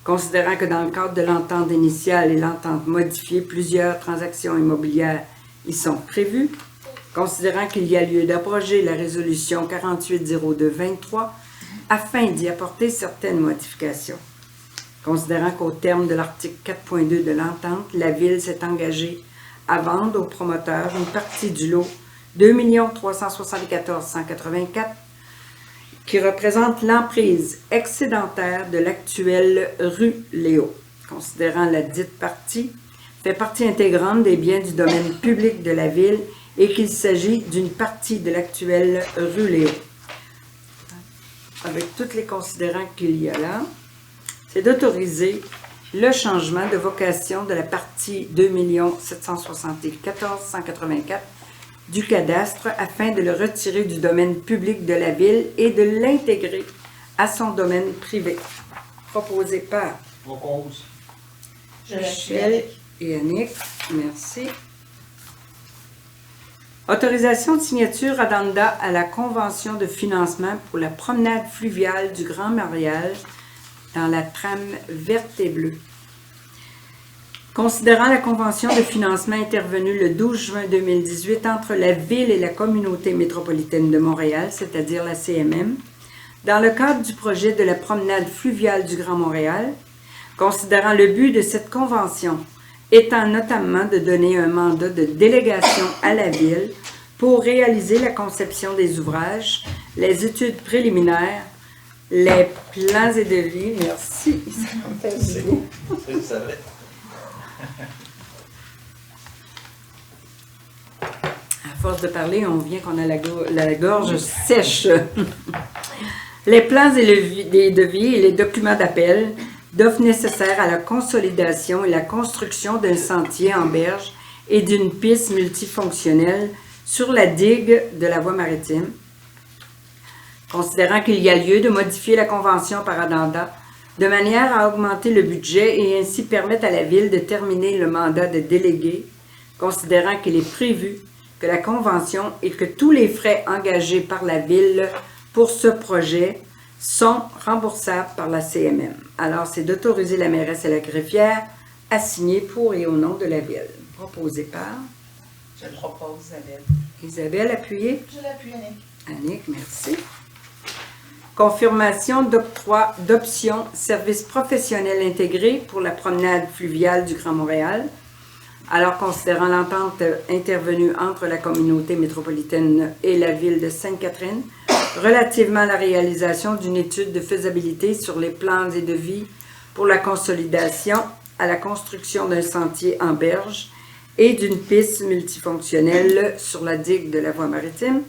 Considérant que dans le cadre de l'entente initiale et l'entente modifiée, plusieurs transactions immobilières y sont prévues. Considérant qu'il y a lieu d'abroger la résolution 4802-23 afin d'y apporter certaines modifications. Considérant qu'au terme de l'article 4.2 de l'entente, la Ville s'est engagée à vendre aux promoteurs une partie du lot 2 374 184 qui représente l'emprise excédentaire de l'actuelle rue Léo. Considérant la dite partie fait partie intégrante des biens du domaine public de la Ville et qu'il s'agit d'une partie de l'actuelle rue Léo. Avec tous les considérants qu'il y a là, c'est d'autoriser le changement de vocation de la partie 2 774 184 du cadastre afin de le retirer du domaine public de la Ville et de l'intégrer à son domaine privé. Proposé par Propose. Michel et Annick. Merci. Autorisation de signature addenda à la convention de financement pour la promenade fluviale du Grand Montréal dans la trame verte et bleue. Considérant la convention de financement intervenue le 12 juin 2018 entre la Ville et la Communauté métropolitaine de Montréal, c'est-à-dire la CMM, dans le cadre du projet de la promenade fluviale du Grand Montréal, considérant le but de cette convention étant notamment de donner un mandat de délégation à la Ville pour réaliser la conception des ouvrages, les études préliminaires, les plans et devis. Merci. C'est beau. Je savais. À force de parler, on vient qu'on a la gorge sèche. Les plans et les devis et les documents d'appel d'offres nécessaires à la consolidation et la construction d'un sentier en berge et d'une piste multifonctionnelle sur la digue de la voie maritime. Considérant qu'il y a lieu de modifier la convention par addenda de manière à augmenter le budget et ainsi permettre à la Ville de terminer le mandat de délégué, considérant qu'il est prévu que la convention et que tous les frais engagés par la Ville pour ce projet sont remboursables par la CMM. Alors, c'est d'autoriser la mairesse et la greffière à signer pour et au nom de la Ville. Proposé par Je le propose, Isabelle. Isabelle, appuyée. Je l'appuie, Annick. Annick, merci. Confirmation d'octroi d'options services professionnels intégrés pour la promenade fluviale du Grand Montréal. Alors, considérant l'entente intervenue entre la communauté métropolitaine et la ville de Sainte-Catherine, relativement à la réalisation d'une étude de faisabilité sur les plans et devis pour la consolidation à la construction d'un sentier en berge et d'une piste multifonctionnelle sur la digue de la voie maritime,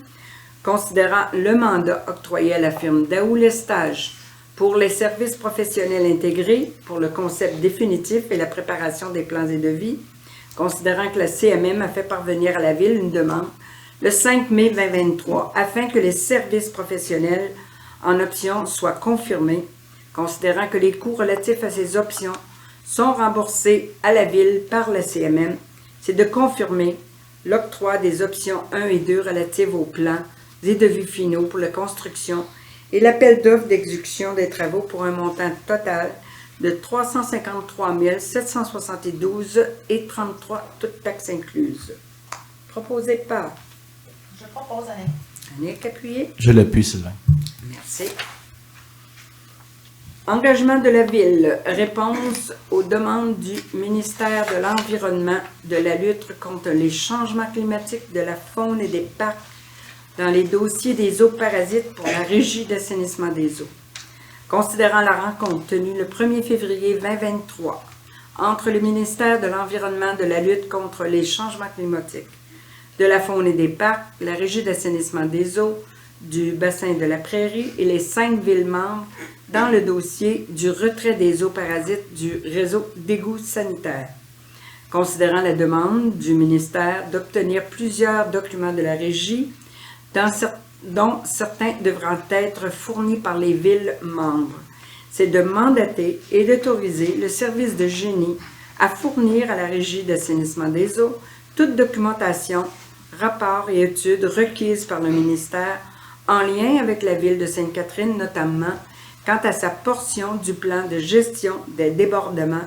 considérant le mandat octroyé à la firme Daou Lestage pour les services professionnels intégrés pour le concept définitif et la préparation des plans et devis, considérant que la CMM a fait parvenir à la Ville une demande le 5 mai 2023 afin que les services professionnels en option soient confirmés, considérant que les coûts relatifs à ces options sont remboursés à la Ville par la CMM, c'est de confirmer l'octroi des options 1 et 2 relatives aux plans et devis finaux pour la construction et l'appel d'offres d'exécution des travaux pour un montant total de 353 772 et 33, toutes taxes incluses. Proposé par Je propose, Annick. Annick, appuyée. Je l'appuie, Sylvain. Merci. Engagement de la Ville. Réponse aux demandes du ministère de l'Environnement, de la lutte contre les changements climatiques, de la faune et des parcs dans les dossiers des eaux parasites pour la Régie d'assainissement des eaux. Considérant la rencontre tenue le 1er février 2023 entre le ministère de l'Environnement, de la lutte contre les changements climatiques, de la faune et des parcs, la Régie d'assainissement des eaux, du bassin de la Prairie et les 5 villes membres dans le dossier du retrait des eaux parasites du réseau d'égouts sanitaires. Considérant la demande du ministère d'obtenir plusieurs documents de la Régie, dont certains devront être fournis par les villes membres, c'est de mandater et d'autoriser le service de génie à fournir à la Régie d'assainissement des eaux toute documentation, rapports et études requises par le ministère en lien avec la ville de Sainte-Catherine, notamment quant à sa portion du plan de gestion des débordements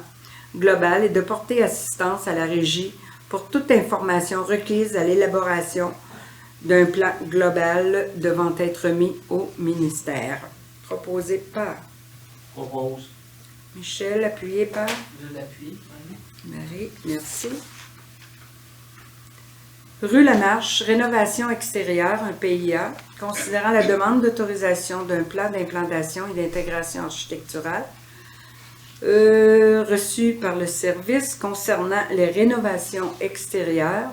global et de porter assistance à la Régie pour toute information requise à l'élaboration d'un plan global devant être mis au ministère. Proposé par Propose. Michel, appuyé par Je l'appuie. Marie, merci. Rue Lamarche, rénovation extérieure, un PIA, considérant la demande d'autorisation d'un plan d'implantation et d'intégration architecturale reçu par le service concernant les rénovations extérieures.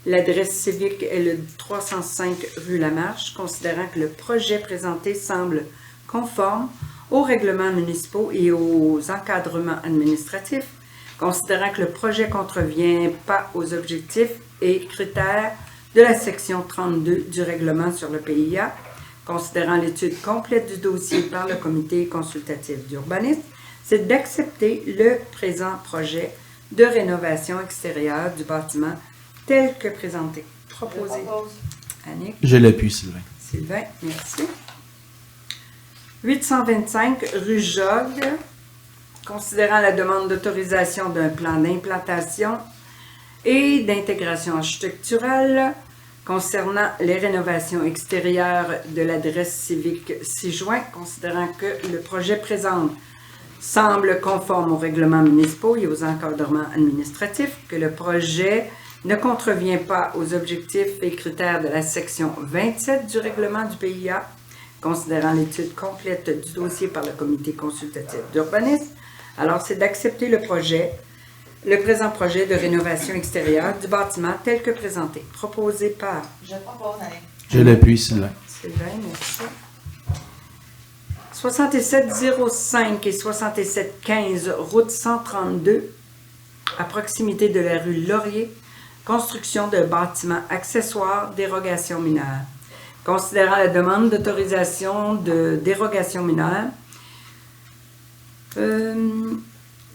L'adresse civique est le 305 rue Lamarche, considérant que le projet présenté semble conforme aux règlements municipaux et aux encadrements administratifs, considérant que le projet ne contrevient pas aux objectifs et critères de la section 32 du règlement sur le PIA, considérant l'étude complète du dossier par le comité consultatif d'urbanisme, c'est d'accepter le présent projet de rénovation extérieure du bâtiment tel que présenté. Proposé. Annick. Je l'appuie, Sylvain. Sylvain, merci. 825 rue Jogue, considérant la demande d'autorisation d'un plan d'implantation et d'intégration architecturale concernant les rénovations extérieures de l'adresse civique 6 juin, considérant que le projet présente semble conforme aux règlements municipaux et aux encadrements administratifs, que le projet ne contrevient pas aux objectifs et critères de la section 27 du règlement du PIA, considérant l'étude complète du dossier par le comité consultatif d'urbanisme. Alors, c'est d'accepter le présent projet de rénovation extérieure du bâtiment tel que présenté, proposé par Je propose, Annick. Je l'appuie, Sylvain. Sylvain, merci. 6705 et 6715, route 132, à proximité de la rue Laurier, construction de bâtiments accessoires, dérogation mineure. Considérant la demande d'autorisation de dérogation mineure,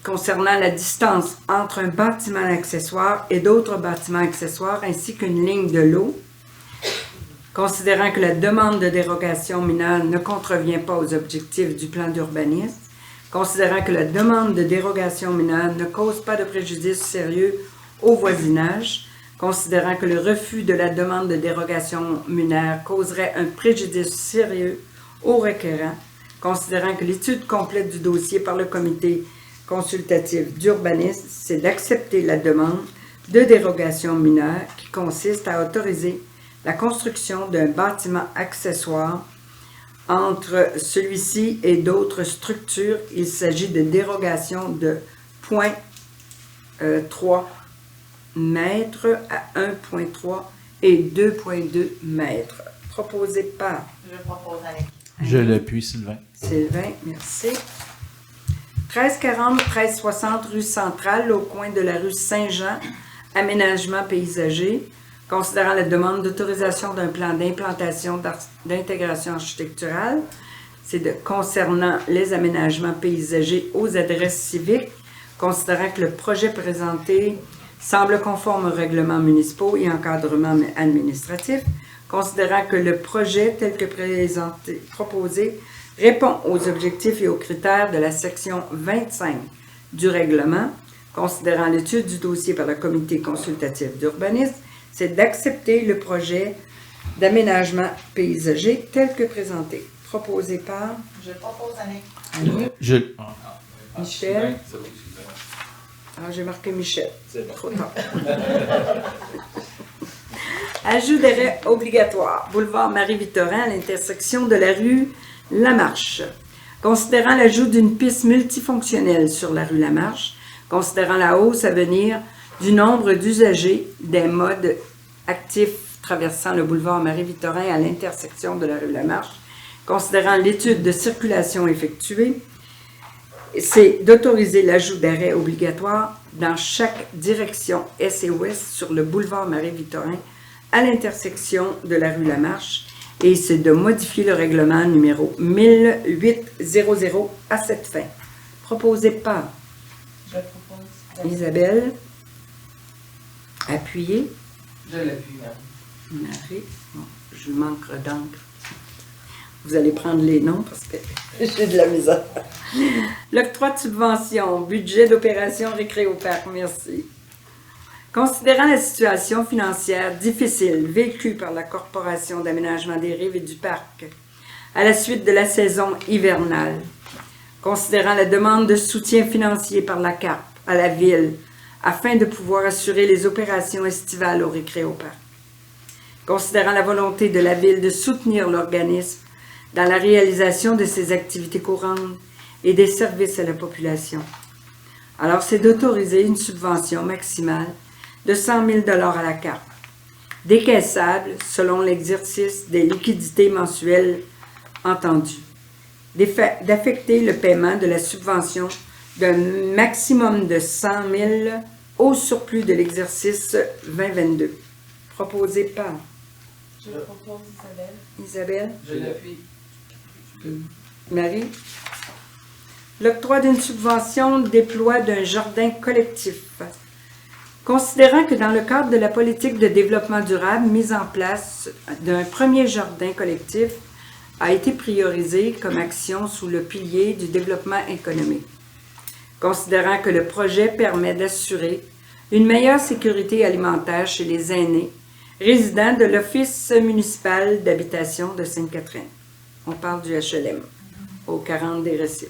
concernant la distance entre un bâtiment accessoire et d'autres bâtiments accessoires ainsi qu'une ligne de l'eau, considérant que la demande de dérogation mineure ne contrevient pas aux objectifs du plan d'urbanisme, considérant que la demande de dérogation mineure ne cause pas de préjudice sérieux au voisinage, considérant que le refus de la demande de dérogation mineure causerait un préjudice sérieux au requérant, considérant que l'étude complète du dossier par le comité consultatif d'urbanisme, c'est d'accepter la demande de dérogation mineure qui consiste à autoriser la construction d'un bâtiment accessoire entre celui-ci et d'autres structures. Il s'agit de dérogation de 0,3 mètres à 1,3 et 2,2 mètres. Proposé par... Je propose avec. Je l'appuie, Sylvain. Sylvain, merci. 1340-1360 rue Centrale, au coin de la rue Saint-Jean, aménagement paysager, considérant la demande d'autorisation d'un plan d'implantation d'intégration architecturale, c'est concernant les aménagements paysagers aux adresses civiques, considérant que le projet présenté semble conforme aux règlements municipaux et encadrement administratif, considérant que le projet tel que proposé répond aux objectifs et aux critères de la section 25 du règlement, considérant l'étude du dossier par le comité consultatif d'urbanisme, c'est d'accepter le projet d'aménagement paysager tel que présenté. Proposé par... Je propose avec. Michel. Ah, j'ai marqué Michel. C'est trop tard. Ajout d'arrêt obligatoire. Boulevard Marie-Victorin à l'intersection de la rue Lamarche. Considérant l'ajout d'une piste multifonctionnelle sur la rue Lamarche, considérant la hausse à venir du nombre d'usagers des modes actifs traversant le boulevard Marie-Victorin à l'intersection de la rue Lamarche, considérant l'étude de circulation effectuée, c'est d'autoriser l'ajout d'arrêts obligatoires dans chaque direction est et ouest sur le boulevard Marie-Victorin à l'intersection de la rue Lamarche, et c'est de modifier le règlement numéro 1800 à cette fin. Proposé par Je propose. Isabelle. Appuyé. Je l'appuie, Marie. Bon, je manque d'encre. Vous allez prendre les noms parce que j'ai de la misère. L'octroi de subvention, budget d'opération Récréoparc, merci. Considérant la situation financière difficile vécue par la Corporation d'aménagement des rives et du parc à la suite de la saison hivernale, considérant la demande de soutien financier par la CAP à la Ville afin de pouvoir assurer les opérations estivales au Récréoparc, considérant la volonté de la Ville de soutenir l'organisme dans la réalisation de ses activités courantes et des services à la population. Alors, c'est d'autoriser une subvention maximale de 100 000 $ à la CAP, décaissable selon l'exercice des liquidités mensuelles entendues, d'affecter le paiement de la subvention d'un maximum de 100 000 au surplus de l'exercice 2022. Proposé par Je propose Isabelle. Isabelle. Je l'appuie. Marie. L'octroi d'une subvention déploie d'un jardin collectif. Considérant que dans le cadre de la politique de développement durable mise en place d'un premier jardin collectif a été priorisé comme action sous le pilier du développement économique. Considérant que le projet permet d'assurer une meilleure sécurité alimentaire chez les aînés résidents de l'Office municipal d'habitation de Sainte-Catherine. On parle du HLM, au 40 des Récifs.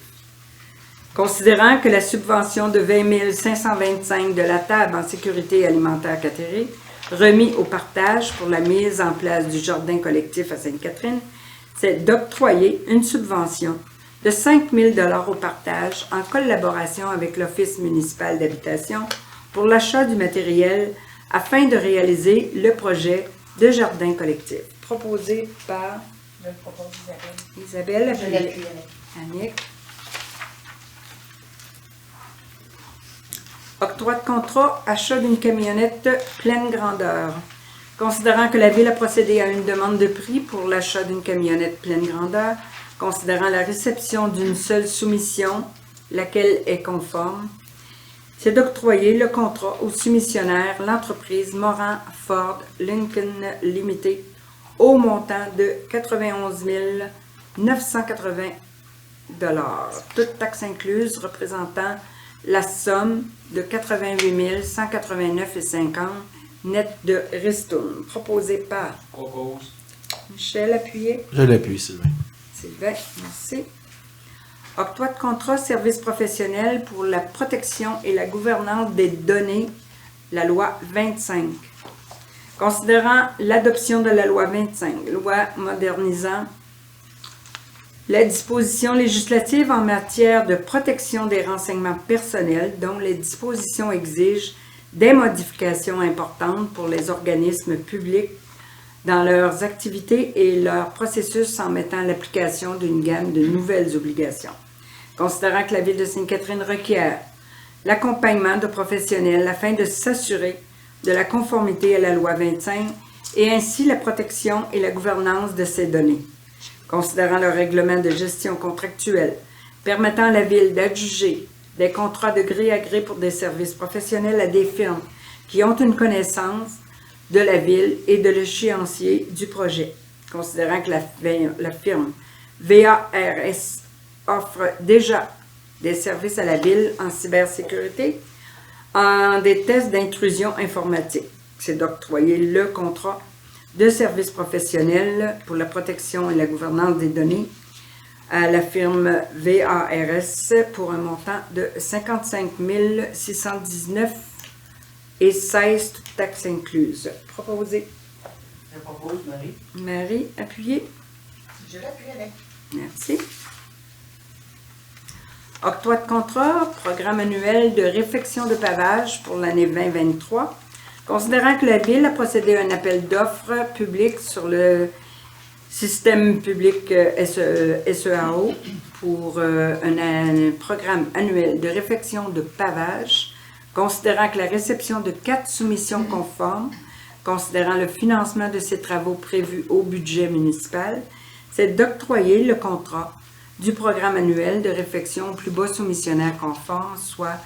Considérant que la subvention de 20 525 de la table en sécurité alimentaire Catéré, remis au partage pour la mise en place du jardin collectif à Sainte-Catherine, c'est d'octroyer une subvention de 5 000 $ au partage en collaboration avec l'Office municipal d'habitation pour l'achat du matériel afin de réaliser le projet de jardin collectif. Proposé par Je propose Isabelle. Isabelle, Je l'appuie avec. Annick. Octroi de contrat, achat d'une camionnette pleine grandeur. Considérant que la Ville a procédé à une demande de prix pour l'achat d'une camionnette pleine grandeur, considérant la réception d'une seule soumission, laquelle est conforme, c'est d'octroyer le contrat au soumissionnaire, l'entreprise Moran Ford Lincoln Limited, au montant de 91 980 $, toutes taxes incluses, représentant la somme de 88 189,50 $ net de ristourne. Proposé par Propose. Michel, appuyé. Je l'appuie, Sylvain. Sylvain, merci. Octroi de contrat service professionnel pour la protection et la gouvernance des données, la loi 25. Considérant l'adoption de la loi 25, loi modernisant la disposition législative en matière de protection des renseignements personnels, dont les dispositions exigent des modifications importantes pour les organismes publics dans leurs activités et leurs processus en mettant en l'application d'une gamme de nouvelles obligations. Considérant que la Ville de Sainte-Catherine requiert l'accompagnement de professionnels afin de s'assurer de la conformité à la loi 25 et ainsi la protection et la gouvernance de ces données. Considérant le règlement de gestion contractuelle permettant à la Ville d'adjuger des contrats de gré à gré pour des services professionnels à des firmes qui ont une connaissance de la Ville et de l'échéancier du projet. Considérant que la firme VARS offre déjà des services à la Ville en cybersécurité, en des tests d'intrusion informatique. C'est d'octroyer le contrat de service professionnel pour la protection et la gouvernance des données à la firme VARS pour un montant de 55 619 et 16 toutes taxes incluses. Proposé. Je propose, Marie. Marie, appuyez. Je l'appuie avec. Merci. Octroi de contrat, programme annuel de réfection de pavage pour l'année 2023. Considérant que la Ville a procédé à un appel d'offres public sur le système public SEAO pour un programme annuel de réfection de pavage, considérant que la réception de 4 soumissions conformes, considérant le financement de ces travaux prévus au budget municipal, c'est d'octroyer le contrat du programme annuel de réfection au plus bas soumissionnaire conforme, soit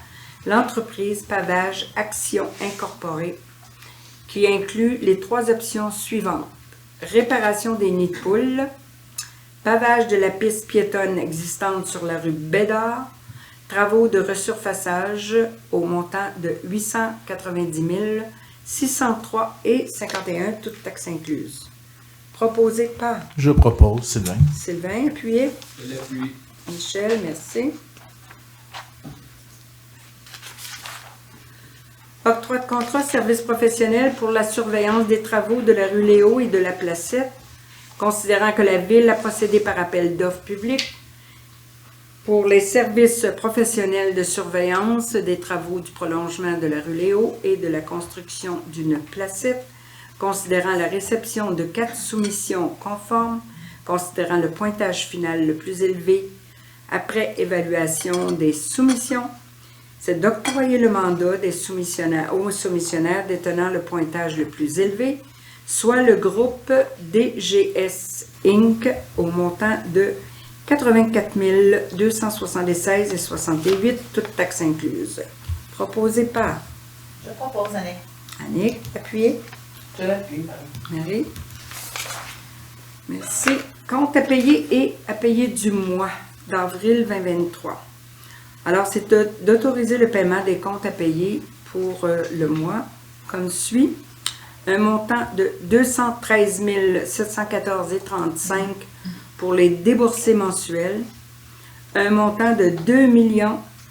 l'entreprise Pavage Action Incorporée, qui inclut les 3 options suivantes. Réparation des nids de poules, pavage de la piste piétonne existante sur la rue Bédard, travaux de resurfaçage au montant de 890 603 et 51, toutes taxes incluses. Proposé par Je propose, Sylvain. Sylvain, appuyé. Je l'appuie. Michel, merci. Octroi de contrat service professionnel pour la surveillance des travaux de la rue Léo et de la Placette, considérant que la Ville a procédé par appel d'offres public pour les services professionnels de surveillance des travaux du prolongement de la rue Léo et de la construction d'une placette, considérant la réception de 4 soumissions conformes, considérant le pointage final le plus élevé après évaluation des soumissions, c'est d'octroyer le mandat des soumissionnaires aux soumissionnaires détenant le pointage le plus élevé, soit le groupe DGS Inc. au montant de 84 276 et 68, toutes taxes incluses. Proposé par Je propose, Annick. Annick, appuyé. Je l'appuie, Marie. Marie. Merci. Compte à payer et à payer du mois d'avril 2023. Alors, c'est d'autoriser le paiement des comptes à payer pour le mois comme suit. Un montant de 213 714,35 $ pour les déboursés mensuels. Un montant de 2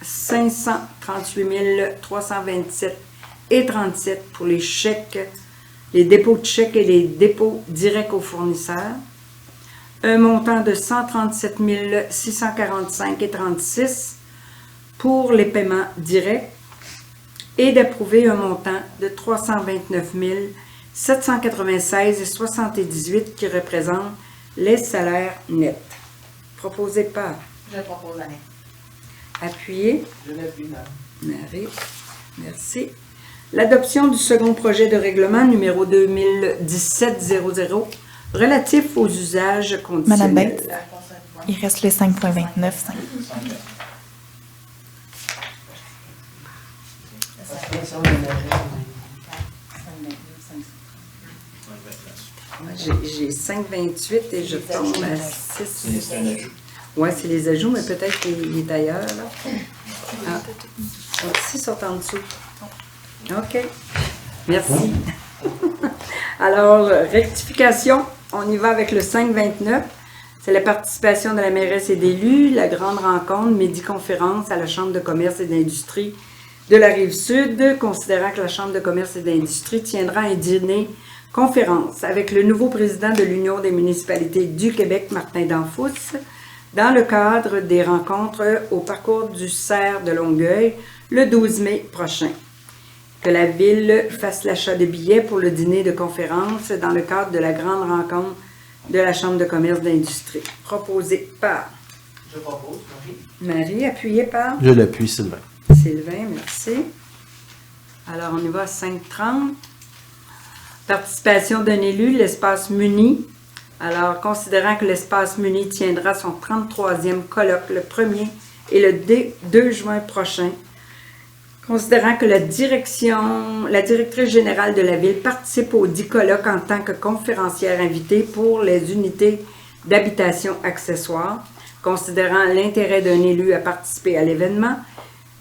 538 327,37 $ pour les chèques, les dépôts de chèques et les dépôts directs aux fournisseurs. Un montant de 137 645,36 $ pour les paiements directs et d'approuver un montant de 329 796,78 $ qui représente les salaires nets. Proposé par Je propose, Annick. Appuyé. Je l'appuie, Marie. Marie. Merci. L'adoption du second projet de règlement numéro 2017-00 relatif aux usages conditionnels. Madame Bates, il reste le 5.29. ça m'énerve. J'ai 5,28 et je tombe à 6. C'est un ajout. Oui, c'est les ajouts, mais peut-être qu'il est ailleurs. Là. Ah. Donc, 6 sont en dessous. OK. Merci. Alors, rectification, on y va avec le 5,29. C'est la participation de la mairesse et d'élus, la grande rencontre, midi-conférence à la Chambre de commerce et d'industrie de la Rive-Sud, considérant que la Chambre de commerce et d'industrie tiendra un dîner conférence avec le nouveau président de l'Union des municipalités du Québec, Martin Danfous, dans le cadre des rencontres au parcours du Cerf de Longueuil le 12 mai prochain. Que la Ville fasse l'achat de billets pour le dîner de conférence dans le cadre de la grande rencontre de la Chambre de commerce d'industrie. Proposé par Je propose, Marie. Marie, appuyé par Je l'appuie, Sylvain. Sylvain, merci. Alors, on y va à 5,30. Participation d'un élu, l'espace Muni. Alors, considérant que l'espace Muni tiendra son 33e colloque le 1er et le 2 juin prochain, considérant que la directrice générale de la Ville participe au 10 colloques en tant que conférencière invitée pour les unités d'habitation accessoires, considérant l'intérêt d'un élu à participer à l'événement,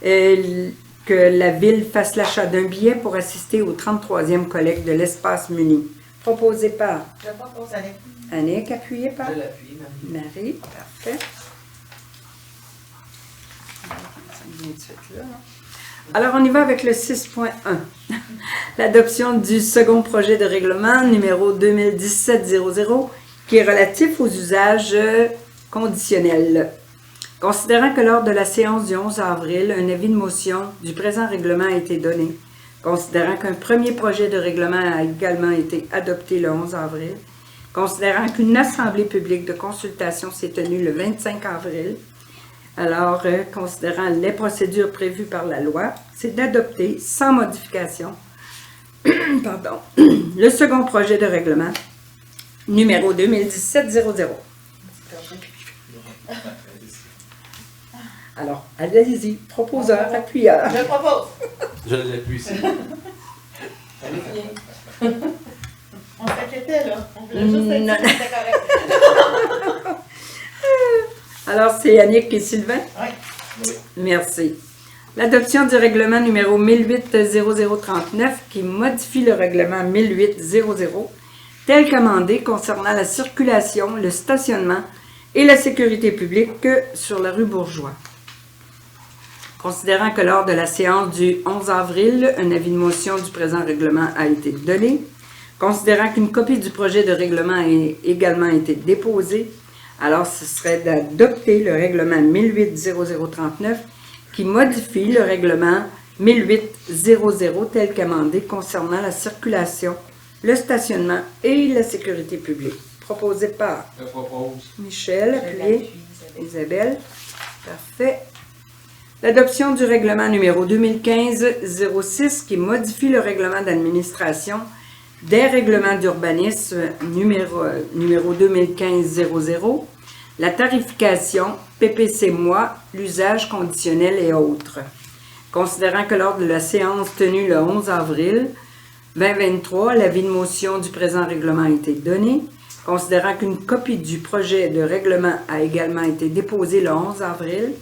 que la Ville fasse l'achat d'un billet pour assister au 33e colloque de l'espace Muni. Proposé par Je propose, Annick. Annick, appuyé par Je l'appuie, Marie. Marie, parfait. 28 là. Alors, on y va avec le 6.1. L'adoption du second projet de règlement numéro 2017-00 qui est relatif aux usages conditionnels. Considérant que lors de la séance du 11 avril, un avis de motion du présent règlement a été donné, considérant qu'un premier projet de règlement a également été adopté le 11 avril, considérant qu'une assemblée publique de consultation s'est tenue le 25 avril, alors, considérant les procédures prévues par la loi, c'est d'adopter sans modification pardon, le second projet de règlement numéro 2017-00. Alors, allez-y, proposeur, appuyeur. Je propose. Je l'appuie, Sylvain. On s'inquiétait, là. On voulait juste Non. être sûr que c'était correct. Alors, c'est Annick et Sylvain? Oui. Merci. L'adoption du règlement numéro 1008-0039 qui modifie le règlement 1008-00 tel qu'amendé concernant la circulation, le stationnement et la sécurité publique sur la rue Bourgeois. Considérant que lors de la séance du 11 avril, un avis de motion du présent règlement a été donné, considérant qu'une copie du projet de règlement a également été déposée, alors ce serait d'adopter le règlement 1008-0039 qui modifie le règlement 1008-00 tel qu'amendé concernant la circulation, le stationnement et la sécurité publique. Proposé par Je propose. Michel, appuyé. Isabelle. Parfait. L'adoption du règlement numéro 2015-06 qui modifie le règlement d'administration des règlements d'urbanisme numéro 2015-00, la tarification, PPC mois, l'usage conditionnel et autres. Considérant que lors de la séance tenue le 11 avril 2023, l'avis de motion du présent règlement a été donné, considérant qu'une copie du projet de règlement a également été déposée le 11 avril,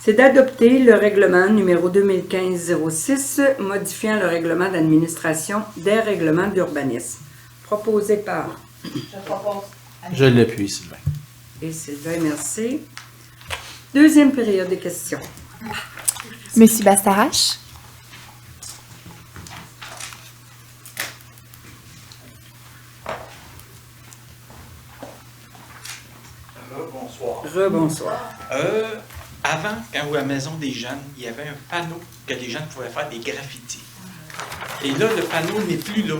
c'est d'adopter le règlement numéro 2015-06 modifiant le règlement d'administration des règlements d'urbanisme. Proposé par Je propose. Je l'appuie, Sylvain. et Sylvain, merci. Deuxième période de questions. Monsieur Bastarache? Bonsoir. Rebonsoir. Avant, quand à la Maison des Jeunes, il y avait un panneau que les jeunes pouvaient faire des graffitis. Et là, le panneau n'est plus là.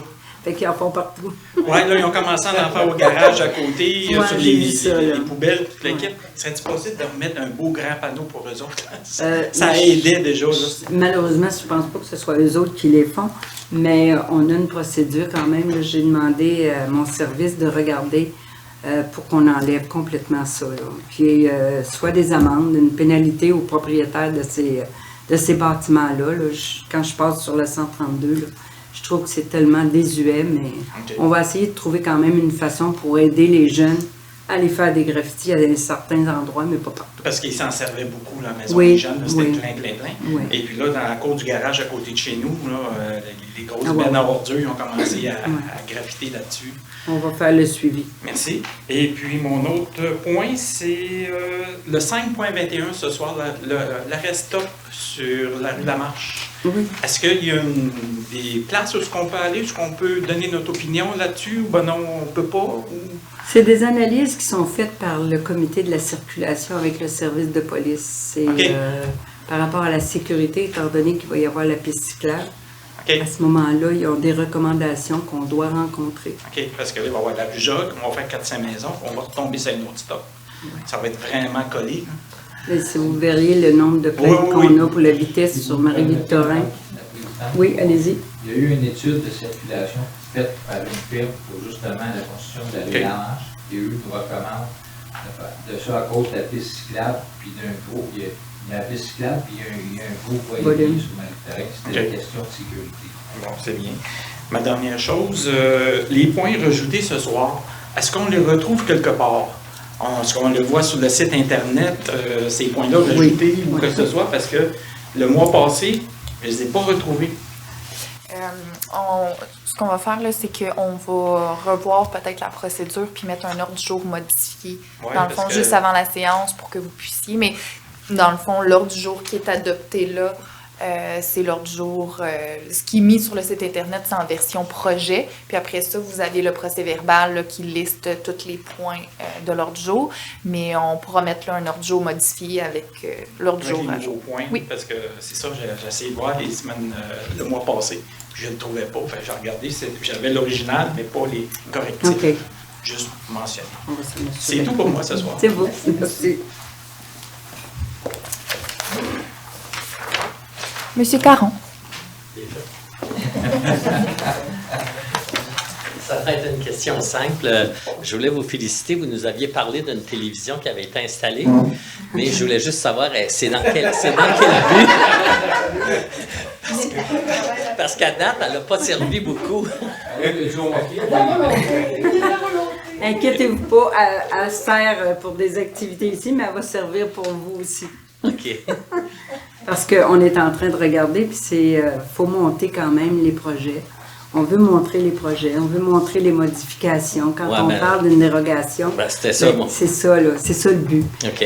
Fait qu'ils en font partout. Oui, là, ils ont commencé à en faire au garage à côté, Ouais, sur j'ai les, vu ça, les là. poubelles, toute l'équipe. Ouais. Serait-il possible de remettre un beau grand panneau pour eux autres? Ça mais aidait déjà. Là. Malheureusement, je ne pense pas que ce soit eux autres qui les font, mais on a une procédure quand même. Là. J'ai demandé à mon service de regarder pour qu'on enlève complètement ça. Là. Puis, soit des amendes, une pénalité aux propriétaires de de ces bâtiments-là. Là. Quand je passe sur le 132, là, je trouve que c'est tellement désuet, mais on va essayer de trouver quand même une façon pour aider les jeunes à aller faire des graffitis à certains endroits, mais pas partout. Parce qu'ils s'en servaient beaucoup, la maison Oui, des jeunes, là, c'était oui. plein. Oui. Et puis là, dans la cour du garage à côté de chez nous, là, les grosses Ah ouais. bennes à ordures, ils ont commencé à graffiter là-dessus. On va faire le suivi. Merci. Et puis, mon autre point, c'est le 5.21 ce soir, l'arrêt stop sur la rue Lamarche. Oui. Est-ce qu'il y a des places où on peut aller, où on peut donner notre opinion là-dessus, ou ben non, on ne peut pas? Ou... C'est des analyses qui sont faites par le comité de la circulation avec le service de police. C'est par rapport à la sécurité, étant donné qu'il va y avoir la piste cyclable. À ce moment-là, ils ont des recommandations qu'on doit rencontrer. OK, parce que là, il va y avoir de la bujogue, on va faire 4-5 maisons, on va retomber sur un autre stop. Ça va être vraiment collé. Et si vous verriez le nombre de plaintes qu'on a pour la vitesse sur Marie-Victorin. Oui, allez-y. Il y a eu une étude de circulation faite par une firme pour justement la construction de la rue Lamarche. Il y a eu une recommande de ça à cause de la piste cyclable, puis d'un gros, il y a la piste cyclable, puis il y a un gros voilier sur Marie-Victorin. C'était une question de sécurité. Bon, c'est bien. Ma dernière chose, les points rajoutés ce soir, est-ce qu'on les retrouve quelque part? Est-ce qu'on le voit sur le site Internet, ces points-là rajoutés ou que ce soit? Parce que le mois passé, je ne les ai pas retrouvés. Ce qu'on va faire, là, c'est qu'on va revoir peut-être la procédure puis mettre un ordre du jour modifié, dans le fond, juste avant la séance pour que vous puissiez. Mais dans le fond, l'ordre du jour qui est adopté là, c'est l'ordre du jour. Ce qui est mis sur le site Internet, c'est en version projet. Puis après ça, vous avez le procès-verbal là, qui liste tous les points de l'ordre du jour. Mais on pourra mettre là un ordre du jour modifié avec l'ordre du jour. Les nouveaux points, oui. Parce que c'est ça, j'ai essayé de voir les semaines, le mois passé. Puis je ne le trouvais pas. Enfin, j'ai regardé, j'avais l'original, mais pas les correctifs. Okay. Juste mentionné. C'est tout pour moi ce soir. C'est beau. Merci. Monsieur Caron. Ça va être une question simple. Je voulais vous féliciter. Vous nous aviez parlé d'une télévision qui avait été installée, mais je voulais juste savoir, c'est dans quel but? Parce qu'à date, elle n'a pas servi beaucoup. Inquiétez-vous pas, elle sert pour des activités ici, mais elle va servir pour vous aussi. OK. Parce qu'on est en train de regarder, puis faut monter quand même les projets. On veut montrer les projets, on veut montrer les modifications. Quand on parle d'une dérogation, c'était ça, c'est ça, là, c'est ça le but. OK.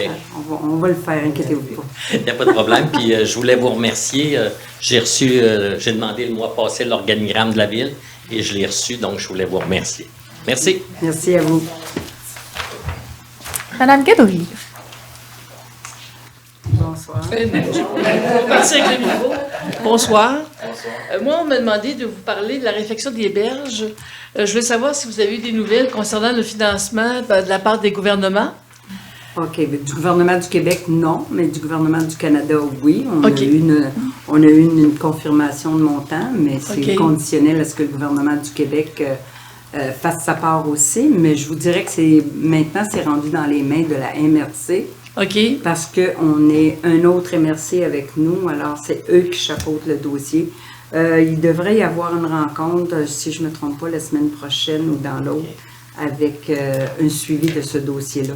On va le faire, inquiétez-vous pas. Il n'y a pas de problème. Puis je voulais vous remercier. J'ai demandé le mois passé l'organigramme de la ville et je l'ai reçu, donc je voulais vous remercier. Merci. Merci à vous. Madame Gadoury. Bonsoir. Merci avec le micro. Bonsoir. Moi, on m'a demandé de vous parler de la réfection des berges. Je voulais savoir si vous avez eu des nouvelles concernant le financement de la part des gouvernements. OK. Du gouvernement du Québec, non, mais du gouvernement du Canada, oui. On a eu une confirmation de montant, mais c'est conditionnel à ce que le gouvernement du Québec fasse sa part aussi. Mais je vous dirais que maintenant, c'est rendu dans les mains de la MRC. OK. Parce qu'on est un autre MRC avec nous, alors c'est eux qui chapeautent le dossier. Il devrait y avoir une rencontre, si je ne me trompe pas, la semaine prochaine ou dans l'autre, avec un suivi de ce dossier-là.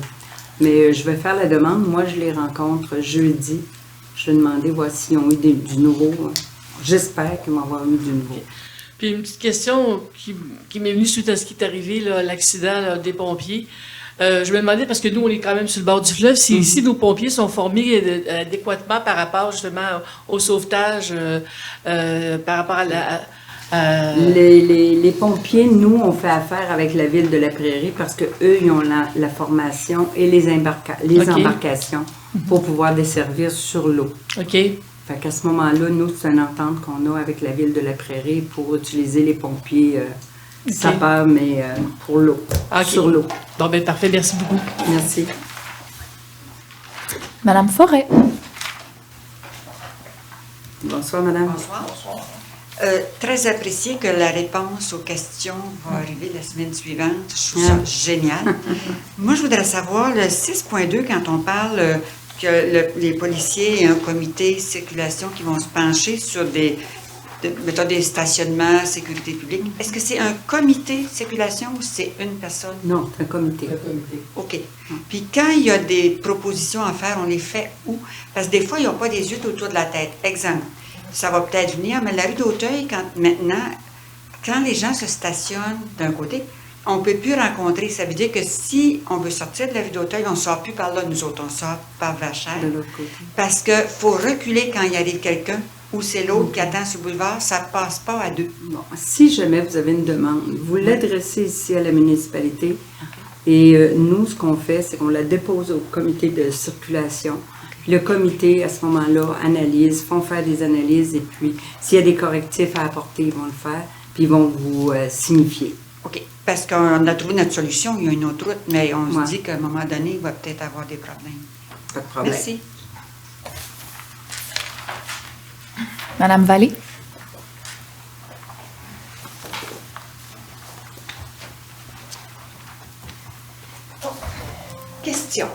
Mais je vais faire la demande. Moi, je les rencontre jeudi. Je vais demander voir s'ils ont eu du nouveau. J'espère qu'ils vont avoir eu du nouveau. Puis une petite question qui m'est venue suite à ce qui est arrivé, là, l'accident des pompiers. Je me demandais, parce que nous, on est quand même sur le bord du fleuve, si ici, nos pompiers sont formés adéquatement par rapport justement au sauvetage, par rapport à Les pompiers, nous, on fait affaire avec la Ville de la Prairie parce qu'eux, ils ont la formation et les embarcations pour pouvoir desservir sur l'eau. OK. Fait qu'à ce moment-là, nous, c'est une entente qu'on a avec la Ville de la Prairie pour utiliser les pompiers sapeurs, mais pour l'eau, sur l'eau. Bon, bien, parfait. Merci beaucoup. Merci. Madame Forêt. Bonsoir, madame. Bonsoir. Très apprécié que la réponse aux questions va arriver la semaine suivante. Je trouve ça génial. Moi, je voudrais savoir, le 6.2, quand on parle les policiers et un comité de circulation qui vont se pencher sur mettons des stationnements, sécurité publique. Est-ce que c'est un comité de circulation ou c'est une personne? Non, c'est un comité. OK. Puis quand il y a des propositions à faire, on les fait où? Parce que des fois, ils n'ont pas des yeux autour de la tête. Exemple, ça va peut-être venir, mais la rue d'Auteuil, quand les gens se stationnent d'un côté, on ne peut plus rencontrer. Ça veut dire que si on veut sortir de la rue d'Auteuil, on ne sort plus par là, nous autres, on sort par Vachère. De l'autre côté. Parce qu'il faut reculer quand il arrive quelqu'un, ou c'est l'autre qui attend sur le boulevard, ça ne passe pas à deux. Bon, si jamais vous avez une demande, vous l'adressez ici à la municipalité. Et nous, ce qu'on fait, c'est qu'on la dépose au comité de circulation. Le comité, à ce moment-là, analyse, font faire des analyses et puis s'il y a des correctifs à apporter, ils vont le faire, puis ils vont vous signifier. OK. Parce qu'on a trouvé notre solution, il y a une autre route, mais on se dit qu'à un moment donné, il va peut-être avoir des problèmes. Pas de problème. Merci. Madame Vallée? Question.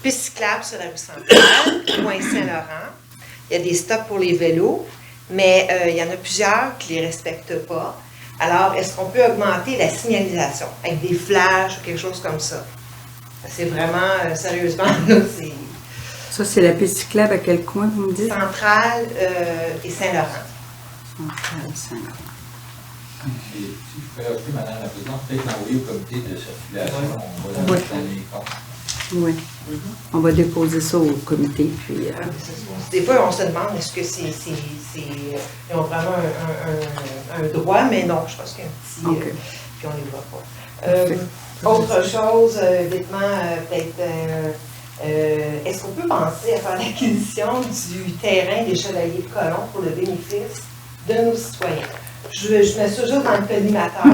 Piste cyclable sur la rue centrale, coin Saint-Laurent. Il y a des stops pour les vélos, mais il y en a plusieurs qui ne les respectent pas. Alors, est-ce qu'on peut augmenter la signalisation avec des flashs ou quelque chose comme ça? C'est vraiment, sérieusement, là, c'est... Ça, c'est la piste cyclable à quel coin, vous me dites? Centrale et Saint-Laurent. Centrale, Saint-Laurent. Si je peux ajouter, Madame la Présidente, peut-être l'envoyer au comité de circulation, on va leur donner les comptes. Oui. On va déposer ça au comité, puis... Des fois, on se demande, est-ce que ils ont vraiment un droit, mais non, je pense qu'il y a un petit... puis on les voit pas. Autre chose, vêtements, peut-être... est-ce qu'on peut penser à faire l'acquisition du terrain des Chevaliers de Colomb pour le bénéfice de nos citoyens? Je me suis juste dans le collimateur.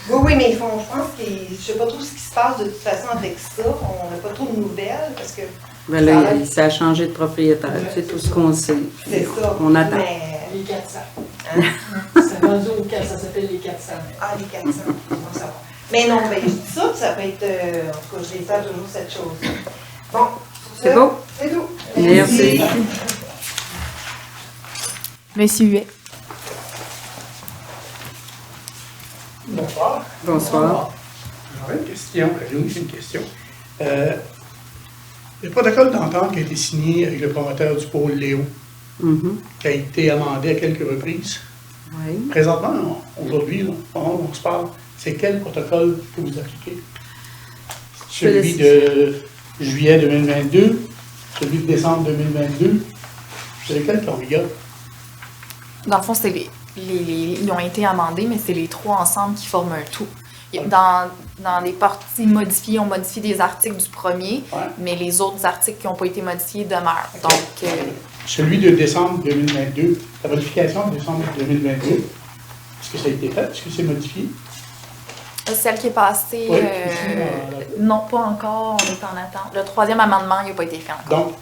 Mais, oui, mais ils font, je pense que je ne sais pas trop ce qui se passe de toute façon avec ça. On n'a pas trop de nouvelles parce que... Ben là, ça a changé de propriétaire, c'est tout ce qu'on sait. C'est ça. On attend. Mais... Les 400. C'est rendu au 400, ça s'appelle les 400. Ah, les 400, on va savoir. Mais non, ben, je dis ça, ça peut être... en tout cas, je les sers toujours cette chose. Bon. C'est beau? C'est tout. Merci. Monsieur Huet. Bonsoir. Bonsoir. J'aurais une question. J'ai une question. Le protocole d'entente qui a été signé avec le promoteur du pôle Léo, qui a été amendé à quelques reprises. Oui. Présentement, aujourd'hui, on se parle, c'est quel protocole que vous appliquez? Celui de juillet 2022, celui de décembre 2022, c'est lequel qu'on regarde? Dans le fond, c'est ils ont été amendés, mais c'est les trois ensemble qui forment un tout. Dans les parties modifiées, on modifie des articles du premier, mais les autres articles qui n'ont pas été modifiés demeurent. Donc, celui de décembre 2022, la modification de décembre 2022, est-ce que ça a été fait? Est-ce que c'est modifié? Celle qui est passée, oui, non, pas encore, on est en attente. Le troisième amendement, il n'a pas été fait encore. Donc,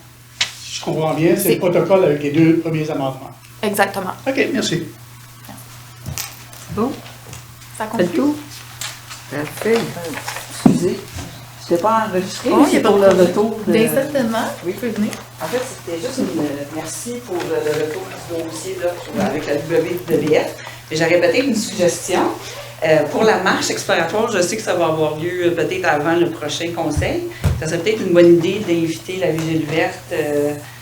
si je comprends bien, c'est le protocole avec les deux premiers amendements. Exactement. OK, merci. Bon. Ça conclut. C'est tout? Parfait. Excusez, je n'ai pas enregistré, Oh, c'est pour le retour de... Exactement. Oui, vous pouvez venir. En fait, c'était juste une merci pour le retour du dossier là, avec la WWF. Et j'aurais peut-être une suggestion. Pour la marche exploratoire, je sais que ça va avoir lieu peut-être avant le prochain conseil. Ça serait peut-être une bonne idée d'inviter la Vigile verte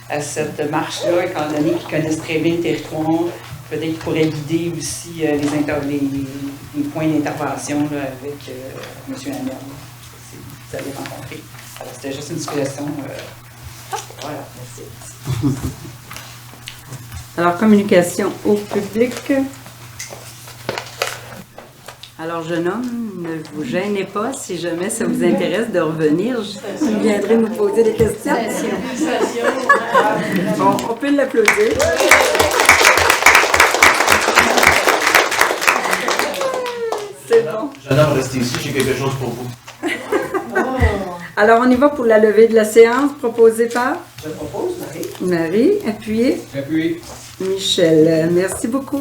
à cette marche-là, étant donné qu'ils connaissent très bien le territoire. Peut-être qu'ils pourraient guider aussi les points d'intervention avec M. Hamel, si vous allez rencontrer. Alors, c'était juste une suggestion. Voilà, merci. Alors, communication au public. Alors, jeune homme, ne vous gênez pas. Si jamais ça vous intéresse de revenir, vous viendrez nous poser des questions. Bon, on peut l'applaudir. C'est bon. Jeune homme, restez ici, j'ai quelque chose pour vous. Alors, on y va pour la levée de la séance proposée par? Je propose, Marie. Marie, appuyez. Appuyez. Michel, merci beaucoup.